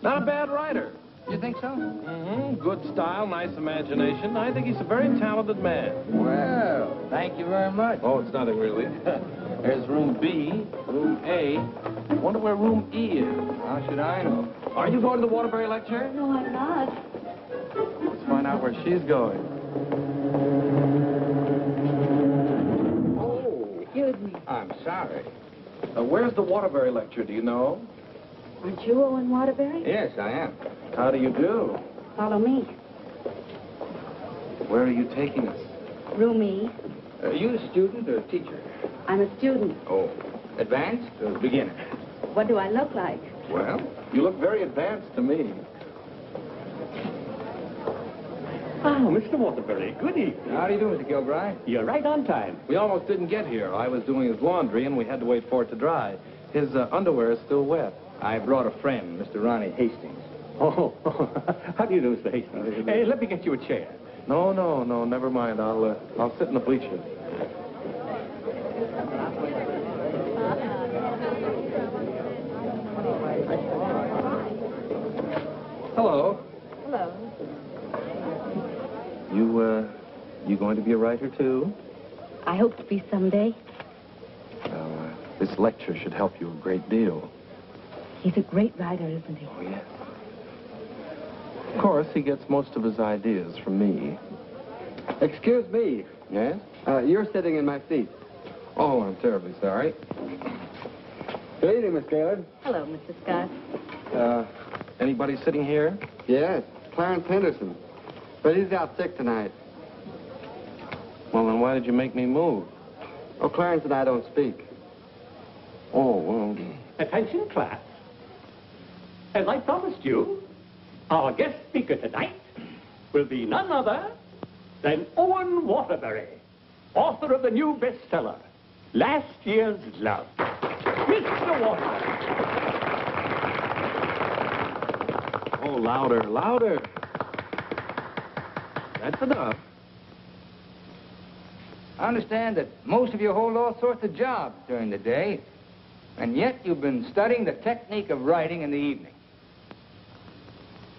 Not a bad writer. You think so? Mm-hmm. Good style, nice imagination. I think he's a very talented man. Well, thank you very much. Oh, it's nothing really. There's room B, room A. Wonder where room E is. How should I know? Are you going to the Waterbury lecture? No, I'm not. Let's find out where she's going. Oh. Excuse me. I'm sorry. Where's the Waterbury lecture, do you know? Aren't you Owen Waterbury? Yes, I am. How do you do? Follow me. Where are you taking us? Room E. Are you a student or a teacher? I'm a student. Oh. Advanced or beginner? What do I look like? Well, You look very advanced to me. Oh, Mr. Waterbury, good evening. how do you do, Mr. Kilbride? You're right on time. We almost didn't get here. I was doing his laundry, and we had to wait for it to dry. His underwear is still wet. I brought a friend, Mr. Ronnie Hastings. Oh, how do you do, Mr. Hastings? Hey, let me get you a chair. No, never mind. I'll sit in the bleachers. Hello. Hello. You going to be a writer, too? I hope to be someday. Well, this lecture should help you a great deal. He's a great writer, isn't he? Oh, yes. Of course, he gets most of his ideas from me. Excuse me. Yes? You're sitting in my seat. Oh, I'm terribly sorry. Good evening, Miss Gaylord. Hello, Mr. Scott. Anybody sitting here? Yes, Clarence Henderson. But he's out sick tonight. Well, then why did you make me move? Oh, Clarence and I don't speak. Oh, well... Attention, class. As I promised you, our guest speaker tonight will be none other than Owen Waterbury, author of the new bestseller, Last Year's Love. Mr. Waterbury. Oh, louder, louder. That's enough. I understand that most of you hold all sorts of jobs during the day, and yet you've been studying the technique of writing in the evening.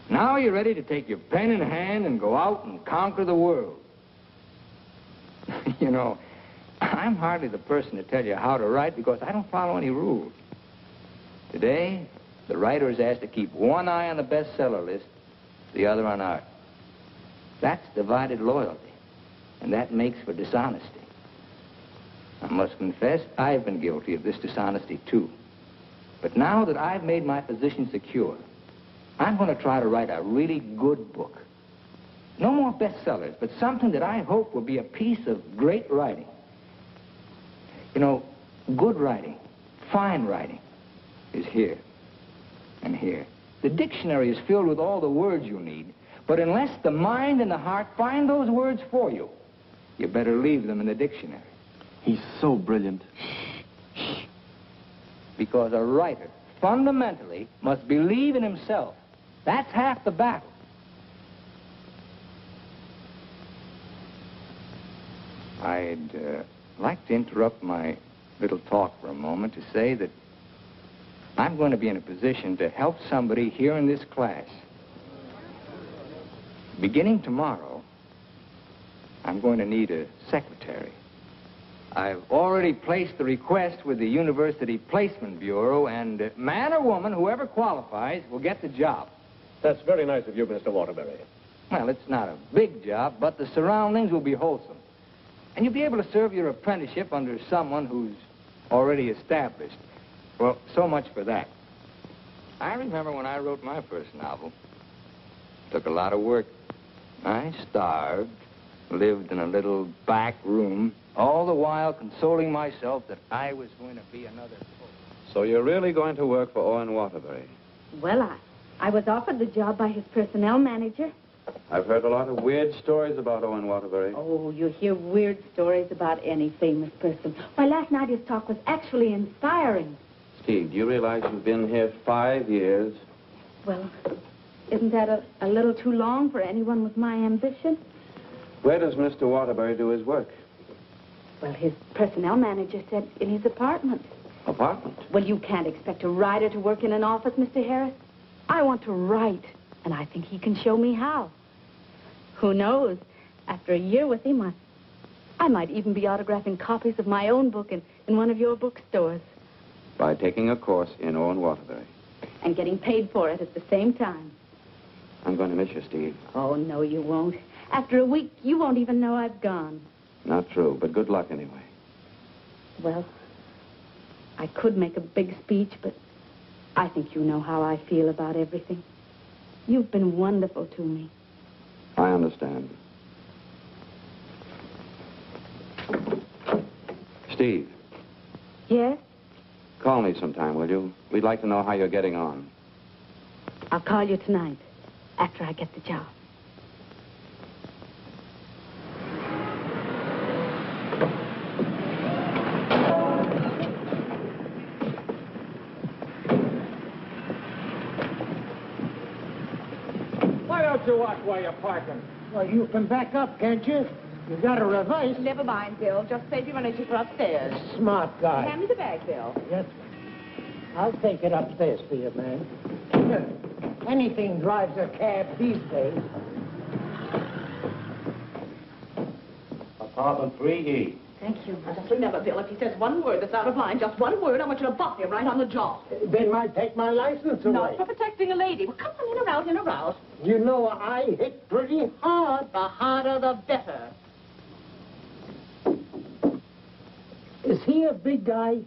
Now you're ready to take your pen in hand and go out and conquer the world. You know, I'm hardly the person to tell you how to write because I don't follow any rules. Today, the writer is asked to keep one eye on the bestseller list, the other on art. That's divided loyalty, and that makes for dishonesty. I must confess, I've been guilty of this dishonesty, too. But now that I've made my position secure, I'm going to try to write a really good book. No more bestsellers, but something that I hope will be a piece of great writing. You know, good writing, fine writing, is here and here. The dictionary is filled with all the words you need, but unless the mind and the heart find those words for you, you better leave them in the dictionary. He's so brilliant. Because a writer, fundamentally, must believe in himself. That's half the battle. I'd like to interrupt my little talk for a moment to say that I'm going to be in a position to help somebody here in this class. Beginning tomorrow, I'm going to need a secretary. I've already placed the request with the University Placement Bureau, and man or woman, whoever qualifies, will get the job. That's very nice of you, Mr. Waterbury. Well, it's not a big job, but the surroundings will be wholesome. And you'll be able to serve your apprenticeship under someone who's already established. Well, so much for that. I remember when I wrote my first novel. It took a lot of work. I starved, lived in a little back room, all the while consoling myself that I was going to be another poet. So you're really going to work for Owen Waterbury? Well, I was offered the job by his personnel manager. I've heard a lot of weird stories about Owen Waterbury. Oh, you hear weird stories about any famous person. Why, last night his talk was actually inspiring. Steve, do you realize you've been here 5 years? Well, isn't that a little too long for anyone with my ambition? Where does Mr. Waterbury do his work? Well, his personnel manager said in his apartment. Apartment? Well, you can't expect a writer to work in an office, Mr. Harris. I want to write, and I think he can show me how. Who knows? After a year with him, I might even be autographing copies of my own book in one of your bookstores. By taking a course in Owen Waterbury. And getting paid for it at the same time. I'm going to miss you, Steve. Oh, no, you won't. After a week, you won't even know I've gone. Not true, but good luck anyway. Well, I could make a big speech, but I think you know how I feel about everything. You've been wonderful to me. I understand. Steve. Yes? Call me sometime, will you? We'd like to know how you're getting on. I'll call you tonight, after I get the job. Why don't you watch while you're parking? Well, you can back up, can't you? You got to reverse. Never mind, Bill. Just save your energy for upstairs. Smart guy. Hand me the bag, Bill. Yes, I'll take it upstairs for you, man. Anything drives a cab these days. Apartment 3E. Thank you. Now, just remember, Bill, if he says one word that's out of line, just one word, I want you to bop him right on the jaw. They might take my license away. Not for protecting a lady. Well, come on, in or out. You know, I hit pretty hard. The harder, the better. Is he a big guy?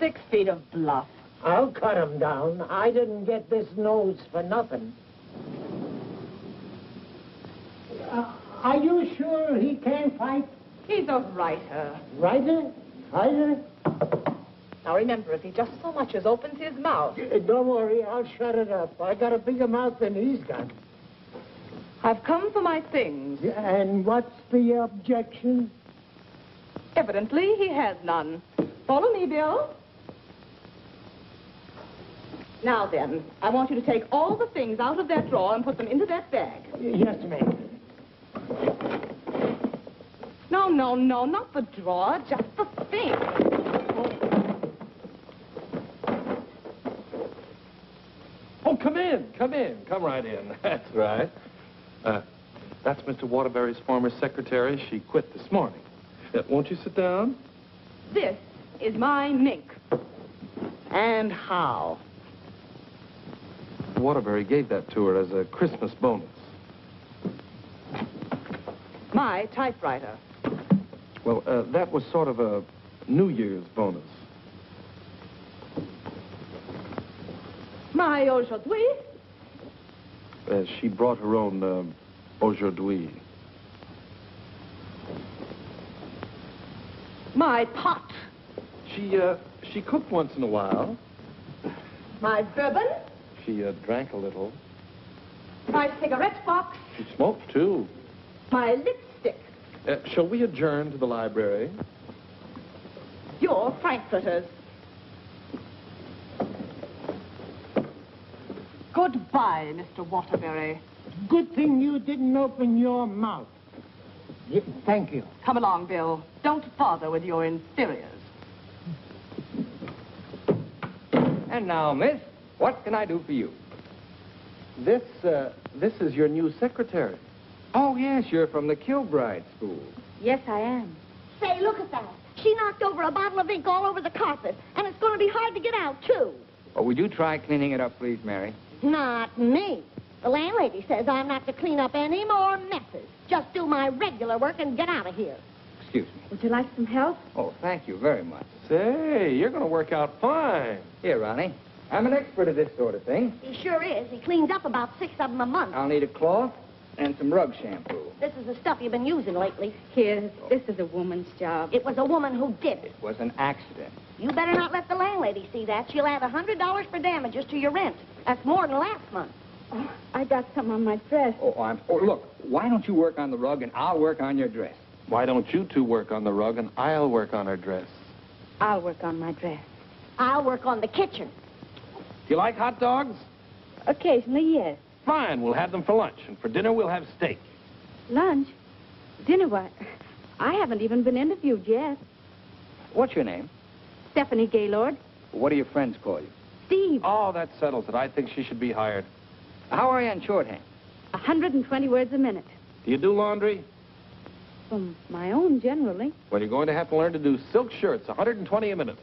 6 feet of bluff. I'll cut him down. I didn't get this nose for nothing. Are you sure he can't fight? He's a writer. Writer? Fighter? Now, remember, if he just so much as opens his mouth... Don't worry, I'll shut it up. I got a bigger mouth than he's got. I've come for my things. And what's the objection? Evidently, he has none. Follow me, Bill. Now, then, I want you to take all the things out of that drawer and put them into that bag. Yes, ma'am. No, not the drawer, just the thing. Oh, come in. Come right in. That's right. That's Mr. Waterbury's former secretary. She quit this morning. Won't you sit down? This is my mink. And how? Waterbury gave that to her as a Christmas bonus. My typewriter. Well, that was sort of a New Year's bonus. My aujourd'hui. She brought her own aujourd'hui. My pot. She cooked once in a while. My bourbon. She drank a little. My cigarette box. She smoked, too. My lipstick. Shall we adjourn to the library? Your frankfurters. Goodbye, Mr. Waterbury. Good thing you didn't open your mouth. Thank you. Come along, Bill. Don't bother with your inferiors. And now, miss, what can I do for you? This is your new secretary. Oh, yes, you're from the Kilbride School. Yes, I am. Say, look at that. She knocked over a bottle of ink all over the carpet, and it's going to be hard to get out, too. Oh, would you try cleaning it up, please, Mary? Not me. The landlady says I'm not to clean up any more messes. Just do my regular work and get out of here. Excuse me. Would you like some help? Oh, thank you very much. Say, you're going to work out fine. Here, Ronnie. I'm an expert at this sort of thing. He sure is. He cleans up about 6 of them a month. I'll need a cloth and some rug shampoo. This is the stuff you've been using lately. Here, this is a woman's job. It was a woman who did it. It was an accident. You better not let the landlady see that. She'll add $100 for damages to your rent. That's more than last month. Oh, I got some on my dress. Oh, look, why don't you work on the rug and I'll work on your dress? Why don't you two work on the rug and I'll work on her dress? I'll work on my dress. I'll work on the kitchen. Do you like hot dogs? Occasionally, yes. Fine, we'll have them for lunch. And for dinner, we'll have steak. Lunch? Dinner, what? I haven't even been interviewed yet. What's your name? Stephanie Gaylord. What do your friends call you? Steve. Oh, that settles it. I think she should be hired. How are you on shorthand? 120 words a minute. Do you do laundry? From my own, generally. Well, you're going to have to learn to do silk shirts, 120 a minute.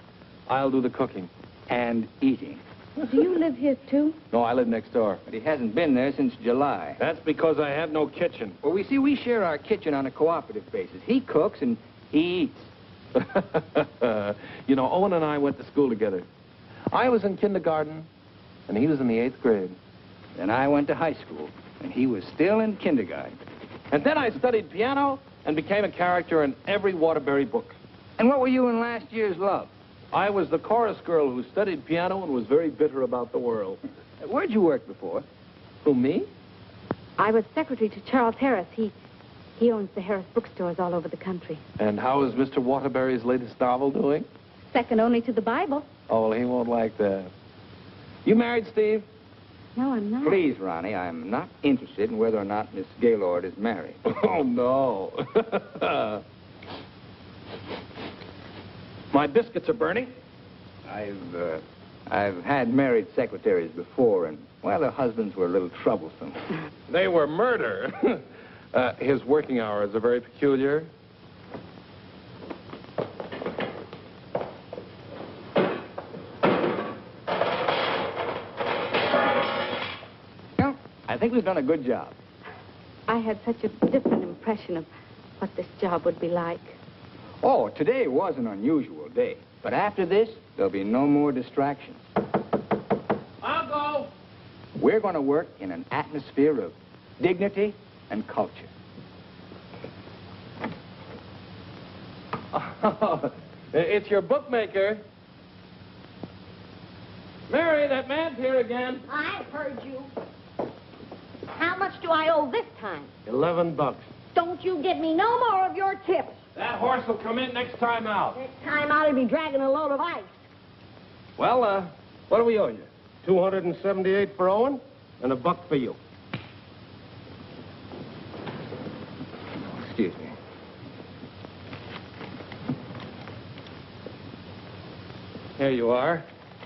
I'll do the cooking. And eating. Do you live here, too? No, I live next door. But he hasn't been there since July. That's because I have no kitchen. Well, we share our kitchen on a cooperative basis. He cooks and he eats. You know, Owen and I went to school together. I was in kindergarten, and he was in the 8th grade. Then I went to high school, and he was still in kindergarten. And then I studied piano and became a character in every Waterbury book. And what were you in last year's Love? I was the chorus girl who studied piano and was very bitter about the world. Where'd you work before? Who, me? I was secretary to Charles Harris. He owns the Harris bookstores all over the country. And how is Mr. Waterbury's latest novel doing? Second only to the Bible. Oh, well, he won't like that. You married, Steve? No, I'm not. Please, Ronnie, I'm not interested in whether or not Miss Gaylord is married. Oh, no. My biscuits are burning. I've had married secretaries before, and, well, their husbands were a little troublesome. They were murder. His working hours are very peculiar. Well, I think we've done a good job. I had such a different impression of what this job would be like. Oh, today was an unusual day. But after this, there'll be no more distractions. I'll go. We're going to work in an atmosphere of dignity and culture. It's your bookmaker. Mary, that man's here again. I've heard you. How much do I owe this time? $11. Don't you give me no more of your tips. That horse will come in next time out. Next time out, he'll be dragging a load of ice. Well, what do we owe you? $278 for Owen and $1 for you. Excuse me. Here you are.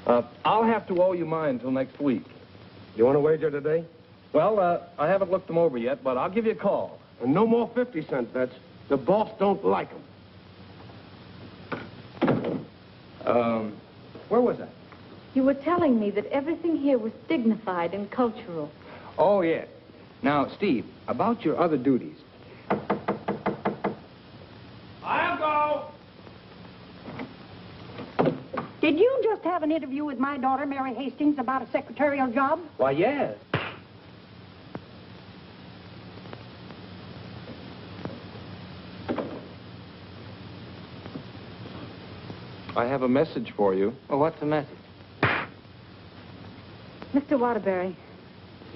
I'll have to owe you mine until next week. You want to wager today? Well, I haven't looked them over yet, but I'll give you a call. And no more 50-cent bets. The boss don't like them. Where was I? You were telling me that everything here was dignified and cultural. Oh, yes. Now, Steve, about your other duties. I'll go. Did you just have an interview with my daughter, Mary Hastings, about a secretarial job? Why, yes. I have a message for you. Oh, what's the message? Mr. Waterbury,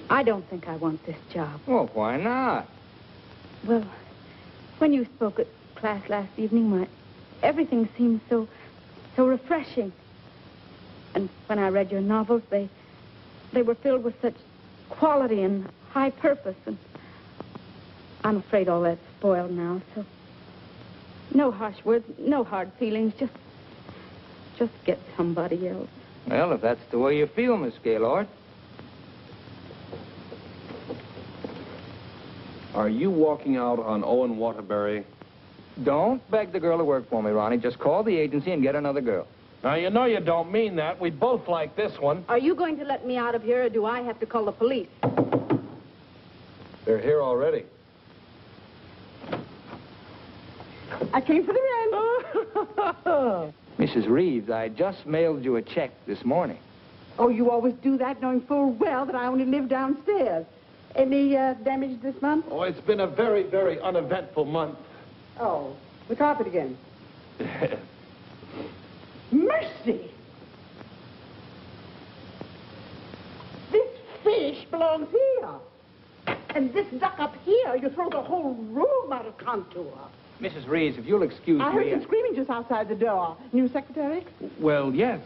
I don't think I want this job. Well, why not? Well, when you spoke at class last evening, everything seemed so refreshing. And when I read your novels, they were filled with such quality and high purpose. And I'm afraid all that's spoiled now, so no harsh words, no hard feelings, just get somebody else. Well, if that's the way you feel, Miss Gaylord. Are you walking out on Owen Waterbury? Don't beg the girl to work for me, Ronnie. Just call the agency and get another girl. Now, you know you don't mean that. We both like this one. Are you going to let me out of here, or do I have to call the police? They're here already. I came for the rent. Mrs. Reeves, I just mailed you a check this morning. Oh, you always do that, knowing full well that I only live downstairs. Any damage this month? Oh, it's been a very, very uneventful month. Oh, the carpet again. Mercy! This fish belongs here. And this duck up here, you throw the whole room out of contour. Mrs. Reeves, if you'll excuse I heard me... some screaming just outside the door. New secretary? Well, yes.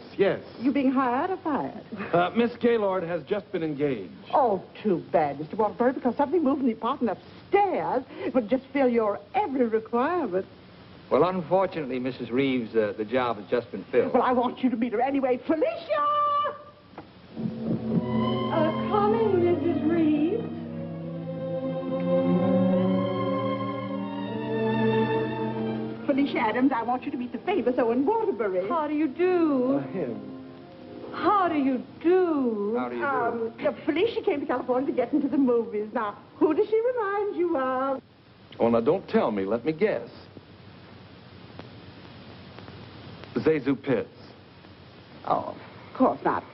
You being hired or fired? Miss Gaylord has just been engaged. Oh, too bad, Mr. Waterbury, because something moved in the apartment upstairs would just fill your every requirement. Well, unfortunately, Mrs. Reeves, the job has just been filled. Well, I want you to meet her anyway. Felicia! Coming, Mrs. Reeves. Felicia Adams, I want you to meet the famous Owen Waterbury. How do you do? Him. How do you do? How do you do? Felicia came to California to get into the movies. Now, who does she remind you of? Oh, now, don't tell me. Let me guess. Zazu Pitts. Oh, of course not.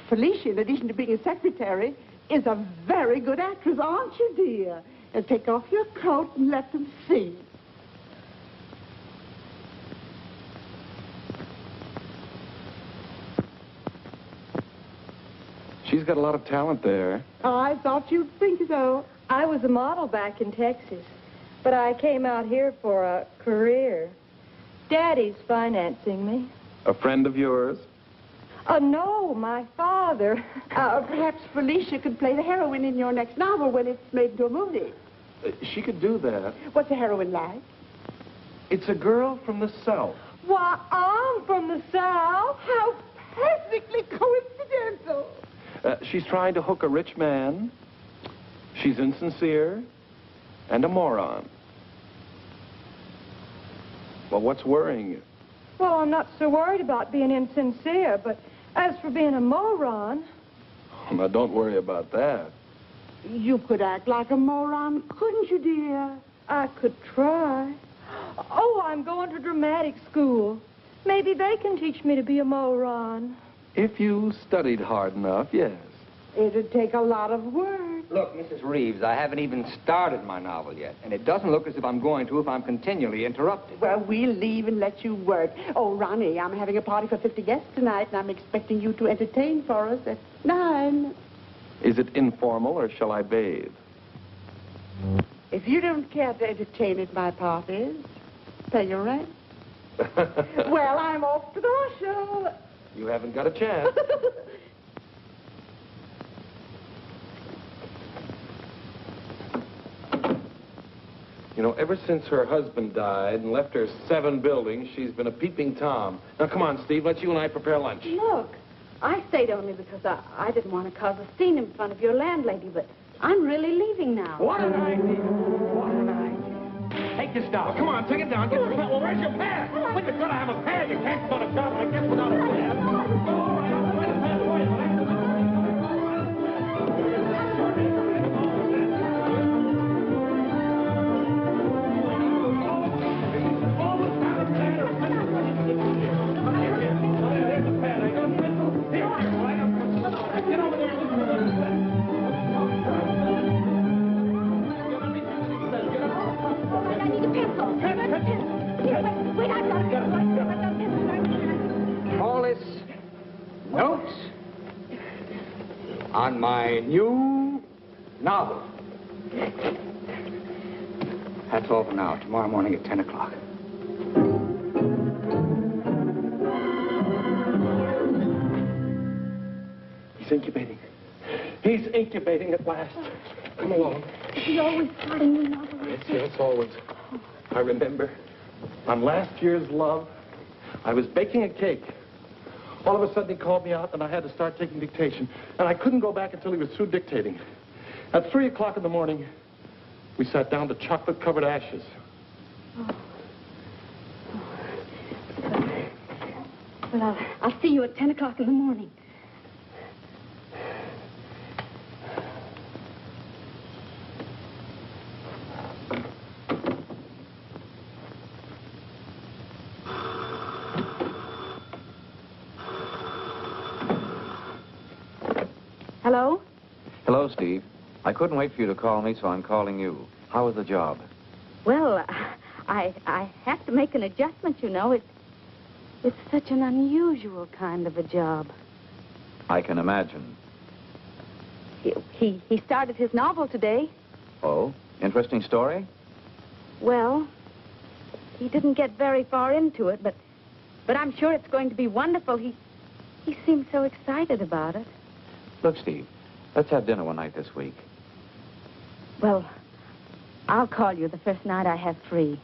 Felicia, in addition to being a secretary, is a very good actress, aren't you, dear? And take off your coat and let them see. She's got a lot of talent there. I thought you'd think so. I was a model back in Texas, but I came out here for a career. Daddy's financing me. A friend of yours? No, my father. Perhaps Felicia could play the heroine in your next novel when it's made into a movie. She could do that. What's the heroine like? It's a girl from the South. Why, I'm from the South. How perfectly coincidental. She's trying to hook a rich man. She's insincere and a moron. Well, what's worrying you? Well, I'm not so worried about being insincere, but as for being a moron... Oh, now, don't worry about that. You could act like a moron, couldn't you, dear? I could try. Oh, I'm going to dramatic school. Maybe they can teach me to be a moron. If you studied hard enough, yes. It'd take a lot of work. Look, Mrs. Reeves, I haven't even started my novel yet, and it doesn't look as if I'm going to if I'm continually interrupted. Well, we'll leave and let you work. Oh, Ronnie, I'm having a party for 50 guests tonight, and I'm expecting you to entertain for us at 9. Is it informal, or shall I bathe? If you don't care to entertain at my parties, pay your rent. Well, I'm off to the horse show. You haven't got a chance. You know, ever since her husband died and left her 7 buildings, she's been a peeping Tom. Now, come on, Steve, let's you and I prepare lunch. Look, I stayed only because I didn't want to cause a scene in front of your landlady, but I'm really leaving now. What an idea. What an idea. Take this down. Come on, take it down. Get the... Well, where's your pad? Well, you've got to have a pad. You can't start a job like this without a pad. All right, I'll find a pad for you. Call this notes on my new novel. That's all for now. Tomorrow morning at 10 o'clock. He's incubating. He's incubating at last. Come along. Is he always starting new novels? Yes, always. I remember on last year's Love, I was baking a cake. All of a sudden, he called me out, and I had to start taking dictation. And I couldn't go back until he was through dictating. At 3 o'clock in the morning, We sat down to chocolate-covered ashes. Well, I'll see you at 10 o'clock in the morning. Hello? Hello, Steve. I couldn't wait for you to call me, so I'm calling you. How was the job? Well, I have to make an adjustment, you know. It's such an unusual kind of a job. I can imagine. He started his novel today. Oh? Interesting story? Well, he didn't get very far into it, but I'm sure it's going to be wonderful. He seemed so excited about it. Look, Steve, let's have dinner one night this week. Well, I'll call you the first night I have free.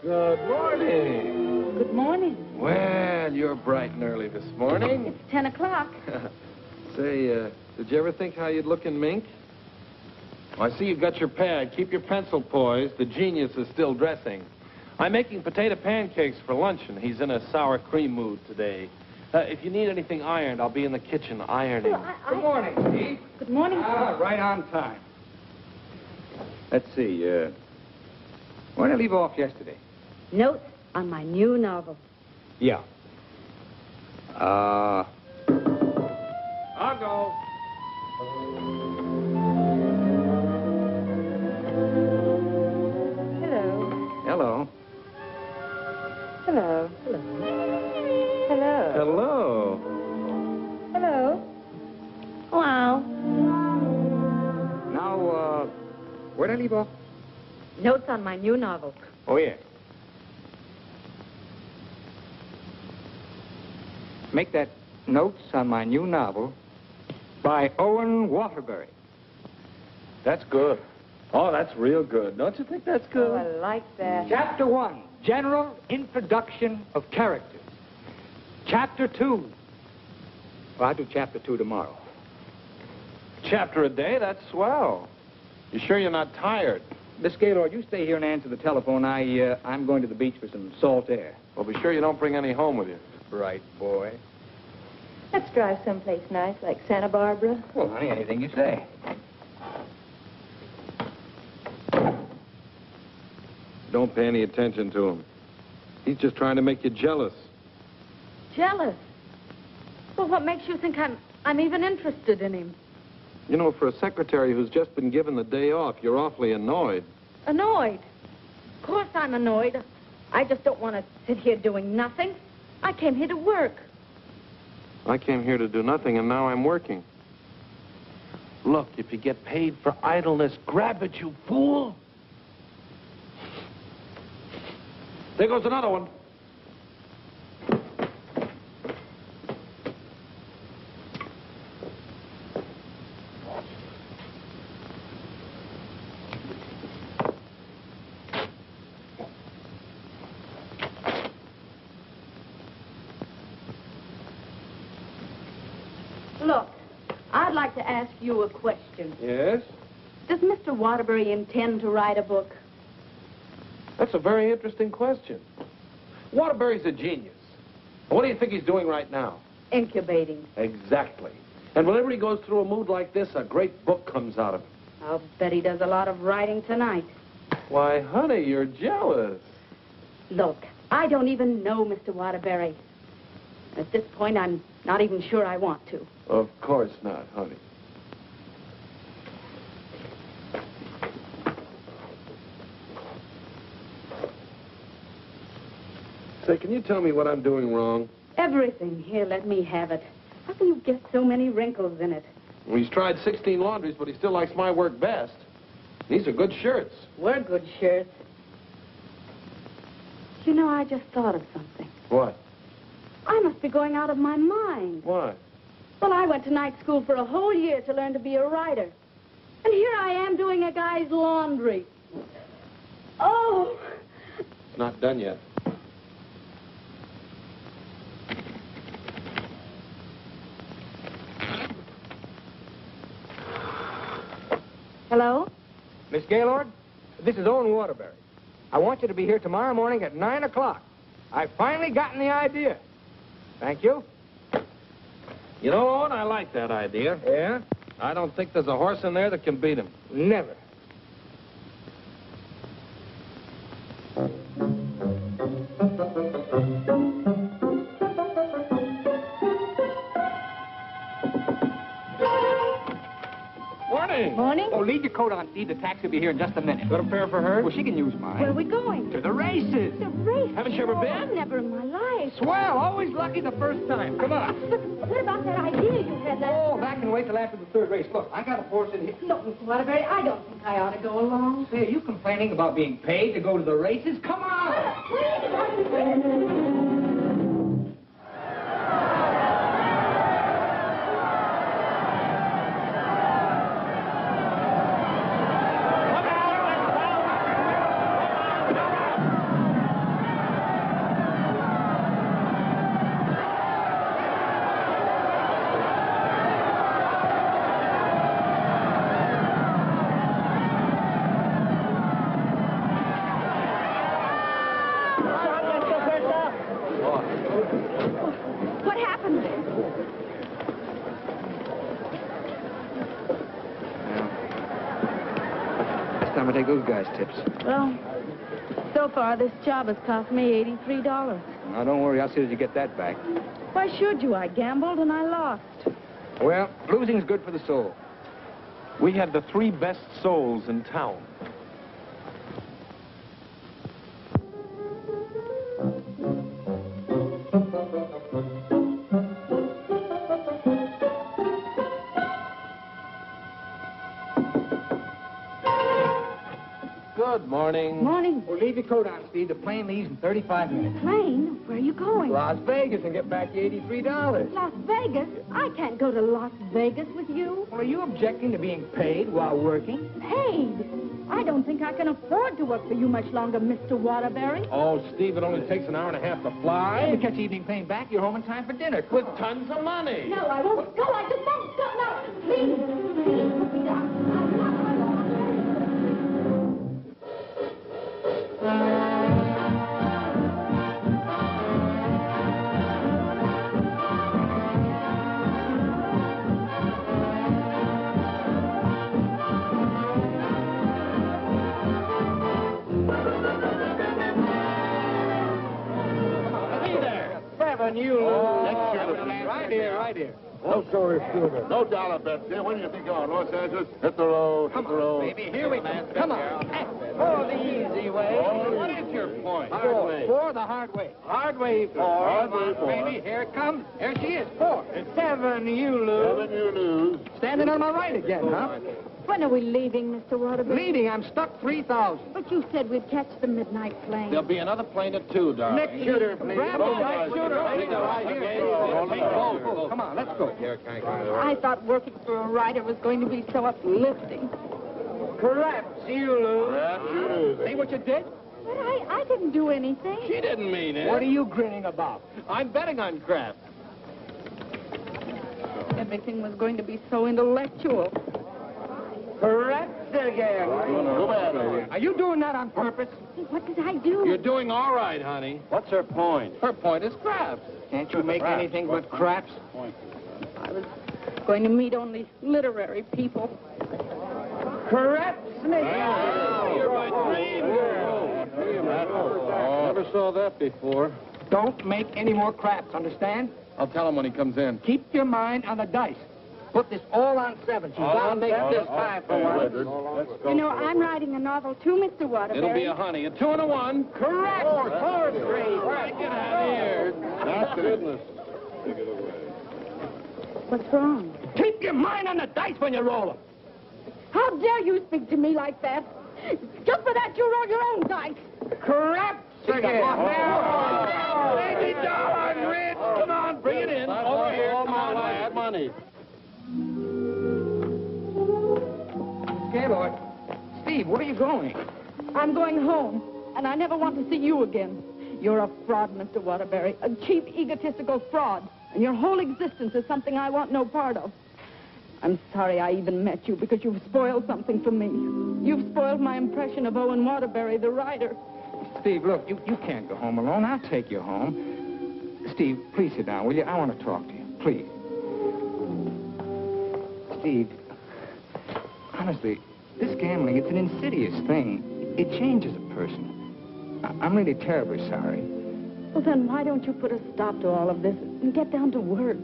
Good morning. Good morning. Well, you're bright and early this morning. It's 10 o'clock. Say, did you ever think how you'd look in mink? Oh, I see you've got your pad. Keep your pencil poised. The genius is still dressing. I'm making potato pancakes for luncheon. He's in a sour cream mood today. If you need anything ironed, I'll be in the kitchen ironing. Good morning, Steve. Good morning. Right on time. Let's see, where did I leave off yesterday? Notes on my new novel. Yeah. I'll go. Hello. Hello. Hello. Hello. Hello. Hello. Hello. Now, where did I leave off? Notes on my new novel. Oh, yeah. Make that Notes on My New Novel by Owen Waterbury. That's good. Oh, that's real good. Don't you think that's good? Oh, I like that. Chapter 1, General Introduction of Characters. Chapter 2. Well, I'll do Chapter 2 tomorrow. Chapter a day? That's swell. You sure you're not tired? Miss Gaylord, you stay here and answer the telephone. I'm going to the beach for some salt air. Well, be sure you don't bring any home with you. Right, boy. Let's drive someplace nice, like Santa Barbara. Well, honey, anything you say. Don't pay any attention to him. He's just trying to make you jealous. Jealous? Well, what makes you think I'm even interested in him? You know, for a secretary who's just been given the day off, you're awfully annoyed. Annoyed? Of course I'm annoyed. I just don't want to sit here doing nothing. I came here to work. I came here to do nothing, and now I'm working. Look, if you get paid for idleness, grab it, you fool. There goes another one. Look, I'd like to ask you a question. Yes? Does Mr. Waterbury intend to write a book? That's a very interesting question. Waterbury's a genius. What do you think he's doing right now? Incubating. Exactly. And whenever he goes through a mood like this, a great book comes out of it. I'll bet he does a lot of writing tonight. Why, honey, you're jealous. Look, I don't even know Mr. Waterbury. At this point, I'm not even sure I want to. Of course not, honey. Say, can you tell me what I'm doing wrong? Everything. Here, let me have it. How can you get so many wrinkles in it? Well, he's tried 16 laundries, but he still likes my work best. These are good shirts. We're good shirts. You know, I just thought of something. What? I must be going out of my mind. Why? Well, I went to night school for a whole year to learn to be a writer. And here I am doing a guy's laundry. Oh! It's not done yet. Hello? Miss Gaylord, this is Owen Waterbury. I want you to be here tomorrow morning at 9 o'clock. I've finally gotten the idea. Thank you. You know, Owen, I like that idea. Yeah? I don't think there's a horse in there that can beat him. Never. Morning. Morning. Oh, leave your coat on, Steve. The taxi will be here in just a minute. Got a pair for her? Well, she can use mine. Where are we going? To the races. The race. Haven't you ever been? Never in my life. Swell. Always lucky the first time. Come on. But what about that idea you had last Oh, back and wait till after the third race. Look, I got a horse in here. Look, Mr. Waterbury, I don't think I ought to go along. Say, are you complaining about being paid to go to the races? Come on! What happened? It's time to take those guys' tips. Well, so far this job has cost me $83. Now, don't worry. I'll see that you get that back. Why should you? I gambled and I lost. Well, losing's good for the soul. We had the 3 best souls in town. Good morning. Morning. Well, leave your coat on, Steve. The plane leaves in 35 minutes. Plane? Where are you going? Las Vegas and get back the $83. Las Vegas? I can't go to Las Vegas with you. Well, are you objecting to being paid while working? Paid? I don't think I can afford to work for you much longer, Mr. Waterbury. Oh, Steve, it only takes an hour and a half to fly. When we catch the evening plane back, you're home in time for dinner. With tons of money. No, I won't go. I just won't go. No, please. Please put me down. I'm not going to. Right here. Oh, sorry, Scooter. No dollar bets here. When do you think you're on? Los Angeles? Hit the road. Come hit the road. on, baby. Here we go. Come on. Oh, the easy way. What is your point? Hard way. 4 the hard way. Hard way 4. Hard Come way on, 4. baby. Here it comes. There she is. 4. 7 you lose. 7 you lose. Standing on my right again, huh? When are we leaving, Mr. Waterbury? Leading, I'm stuck 3,000. But you said we'd catch the midnight plane. There'll be another plane at 2, darling. Next shooter, please. Grab the right shooter. Come on, let's go. I thought working for a writer was going to be so uplifting. Craps, you lose. Perhaps you lose. See what you did? But I didn't do anything. She didn't mean it. What are you grinning about? I'm betting on crap. Everything was going to be so intellectual. Correct again. Too bad, lady. Are you doing that on purpose? Hey, what did I do? You're doing all right, honey. What's her point? Her point is craps. Can't you make anything but craps? I was going to meet only literary people. Craps, Smith. You're my dream girl. Never saw that before. Don't make any more craps, understand? I'll tell him when he comes in. Keep your mind on the dice. Put this all on 7. She's got to make this 5 for one. You know, I'm writing a novel too, Mr. Waterbury. It'll be a honey. A 2 and a 1. Correct. Forward, Right, get out of here. That's goodness. Take it away. What's wrong? Keep your mind on the dice when you roll them. How dare you speak to me like that? Just for that, you roll your own dice. Crap again. Baby darling, Red. Come on, bring it in. Over here. Come on, lad. Money. Gaylord. Steve, where are you going? I'm going home, and I never want to see you again. You're a fraud, Mr. Waterbury, a cheap, egotistical fraud, and your whole existence is something I want no part of. I'm sorry I even met you because you've spoiled something for me. You've spoiled my impression of Owen Waterbury, the writer. Steve, look, you can't go home alone. I'll take you home. Steve, please sit down, will you? I want to talk to you. Please. Steve, honestly, this gambling, it's an insidious thing. It changes a person. I'm really terribly sorry. Well, then why don't you put a stop to all of this and get down to work?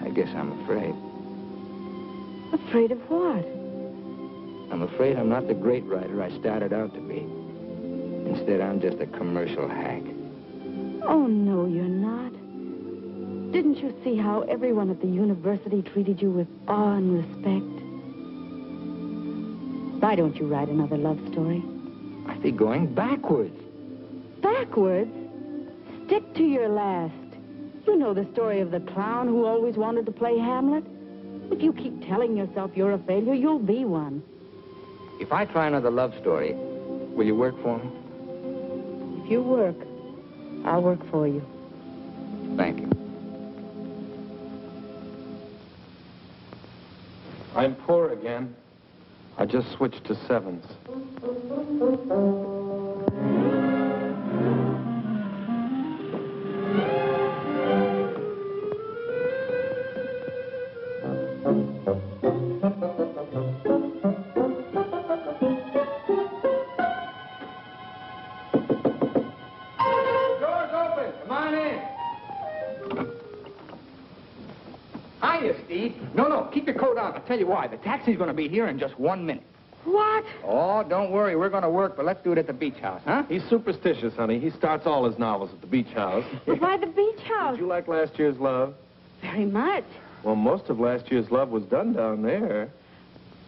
I guess I'm afraid. Afraid of what? I'm afraid I'm not the great writer I started out to be. Instead, I'm just a commercial hack. Oh, no, you're not. Didn't you see how everyone at the university treated you with awe and respect? Why don't you write another love story? I'd be going backwards. Backwards? Stick to your last. You know the story of the clown who always wanted to play Hamlet? If you keep telling yourself you're a failure, you'll be one. If I try another love story, will you work for me? If you work, I'll work for you. Thank you. I'm poor again. I just switched to 7s. Door's open. Come on in. Hiya, Steve. No, keep your coat on. I'll tell you why. The taxi's going to be here in just 1 minute. What? Oh, don't worry. We're going to work, but let's do it at the beach house, huh? He's superstitious, honey. He starts all his novels at the beach house. But why the beach house? Did you like last year's Love? Very much. Well, most of last year's Love was done down there.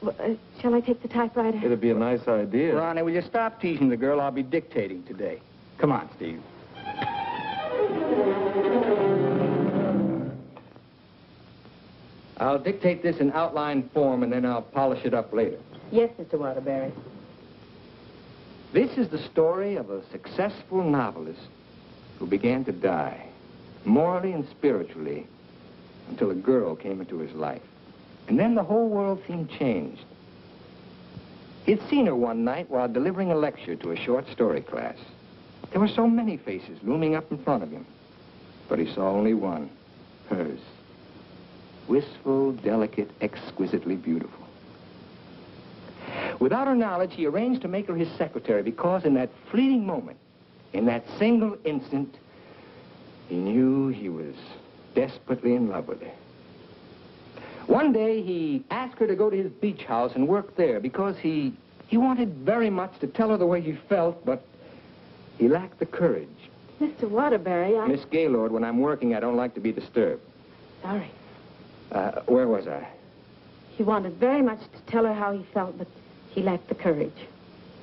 Well, shall I take the typewriter? It'd be a nice idea. Ronnie, will you stop teasing the girl? I'll be dictating today. Come on, Steve. I'll dictate this in outline form, and then I'll polish it up later. Yes, Mr. Waterbury. This is the story of a successful novelist who began to die, morally and spiritually, until a girl came into his life. And then the whole world seemed changed. He'd seen her one night while delivering a lecture to a short story class. There were so many faces looming up in front of him, but he saw only one, hers. Wistful, delicate, exquisitely beautiful. Without her knowledge, he arranged to make her his secretary because in that fleeting moment, in that single instant, he knew he was desperately in love with her. One day, he asked her to go to his beach house and work there because he wanted very much to tell her the way he felt, but he lacked the courage. Mr. Waterbury, Miss Gaylord, when I'm working, I don't like to be disturbed. Sorry. Where was I? He wanted very much to tell her how he felt, but he lacked the courage.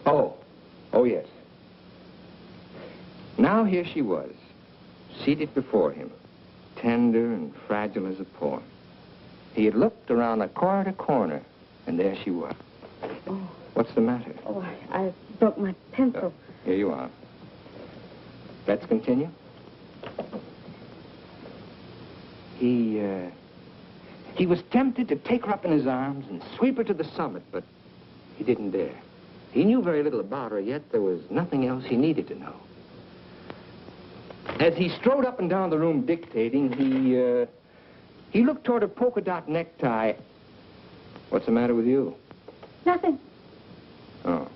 Oh, yes. Now here she was, seated before him, tender and fragile as a poem. He had looked around a corner to corner, and there she was. Oh. What's the matter? Oh, I broke my pencil. Here you are. Let's continue. He was tempted to take her up in his arms and sweep her to the summit, but he didn't dare. He knew very little about her, yet there was nothing else he needed to know. As he strode up and down the room dictating, he looked toward a polka dot necktie. What's the matter with you? Nothing. Oh.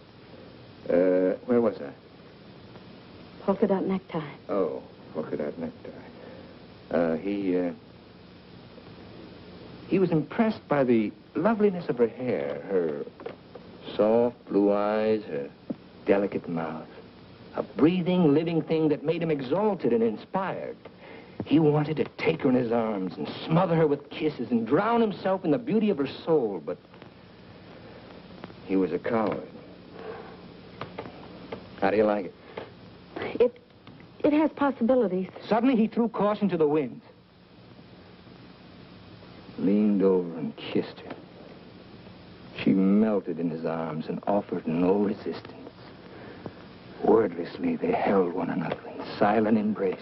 Where was I? polka dot necktie. Oh, polka dot necktie. He was impressed by the loveliness of her hair, her soft blue eyes, her delicate mouth. A breathing, living thing that made him exalted and inspired. He wanted to take her in his arms and smother her with kisses and drown himself in the beauty of her soul, but he was a coward. How do you like it? It has possibilities. Suddenly he threw caution to the winds. Leaned over and kissed her. She melted in his arms and offered no resistance. Wordlessly, they held one another in silent embrace.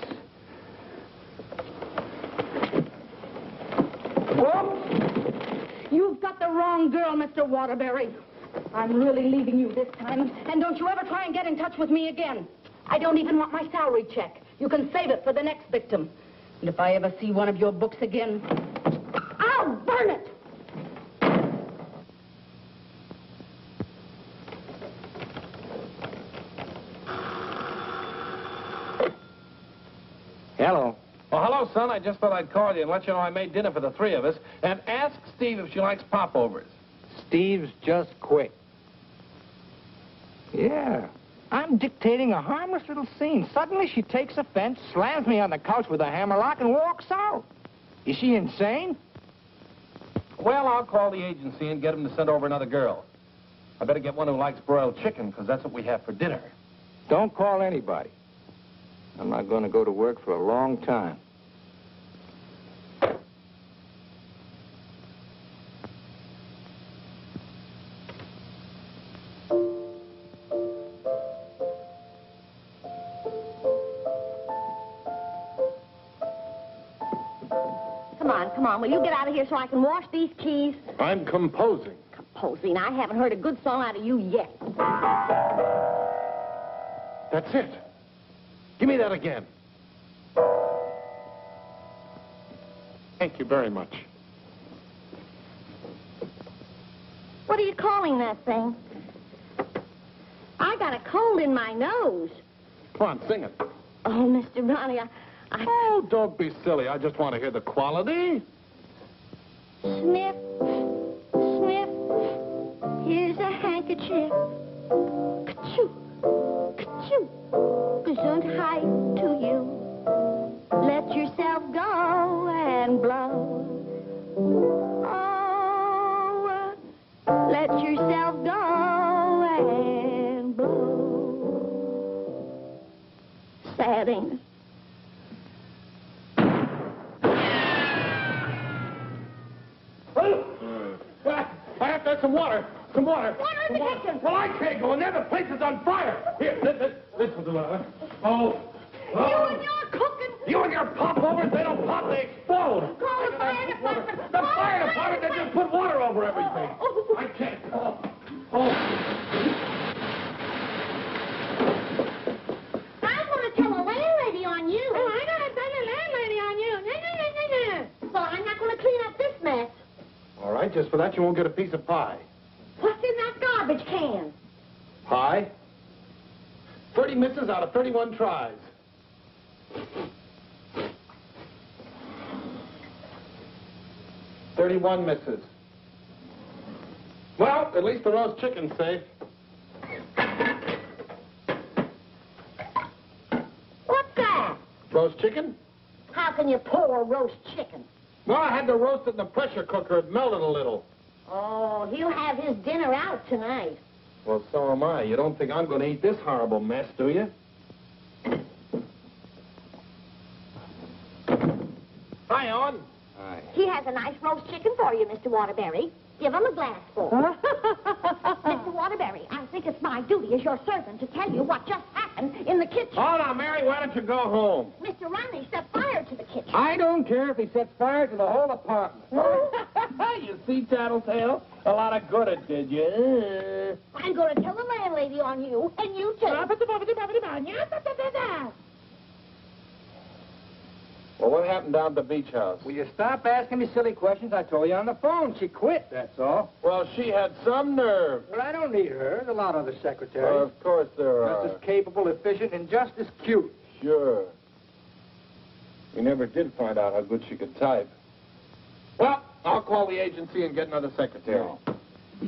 You've got the wrong girl, Mr. Waterbury. I'm really leaving you this time, and don't you ever try and get in touch with me again. I don't even want my salary check. You can save it for the next victim. And if I ever see one of your books again, I'll burn it! Hello. Well, hello, son. I just thought I'd call you and let you know I made dinner for the three of us. And ask Steve if she likes popovers. Steve's just quit. Yeah. I'm dictating a harmless little scene. Suddenly she takes offense, slams me on the couch with a hammerlock, and walks out. Is she insane? Well, I'll call the agency and get them to send over another girl. I better get one who likes broiled chicken, because that's what we have for dinner. Don't call anybody. I'm not going to go to work for a long time. Come on, will you get out of here so I can wash these keys? I'm composing. Composing? I haven't heard a good song out of you yet. That's it. Give me that again. Thank you very much. What are you calling that thing? I got a cold in my nose. Come on, sing it. Oh, Mr. Ronnie, Oh, don't be silly. I just want to hear the quality. Sniff, sniff, here's a handkerchief. Ka-choo, ka-choo, gesundheit to you. Let yourself go and blow. Oh, let yourself go and blow. Sad, ain't it? I have to have some water. Some water. Water in the kitchen. Well, I can't go in there. The place is on fire. Here, listen to that. Oh. You and your cooking. You and your popovers, they don't pop, they explode. Call the fire department. The fire department, they just put water over everything. I can't. Oh. I'm going to tell a landlady on you. Oh, I'm going to tell a landlady on you. No. Well, I'm not going to clean up this mess. All right, just for that, you won't get a piece of pie. What's in that garbage can? Pie? 30 misses out of 31 tries. $31 misses. Well, at least the roast chicken's safe. What's that? Roast chicken? How can you pour roast chicken? Well, I had to roast it in the pressure cooker. It melted a little. Oh, he'll have his dinner out tonight. Well, so am I. You don't think I'm going to eat this horrible mess, do you? Hi, Owen. Hi. He has a nice roast chicken for you, Mr. Waterbury. Give him a glassful. Mr. Waterbury, I think it's my duty as your servant to tell you what just happened in the kitchen. Hold on, Mary. Why don't you go home? Mr. Ronnie set fire to the kitchen. I don't care if he sets fire to the whole apartment. You see, Tattletale? A lot of good it did you. I'm going to tell the landlady on you, and you too. Well, what happened down at the beach house? Will you stop asking me silly questions? I told you on the phone. She quit, that's all. Well, she had some nerve. Well, I don't need her. There's a lot of other secretaries. Of course there are. Just as capable, efficient, and just as cute. Sure. We never did find out how good she could type. Well, I'll call the agency and get another secretary. No.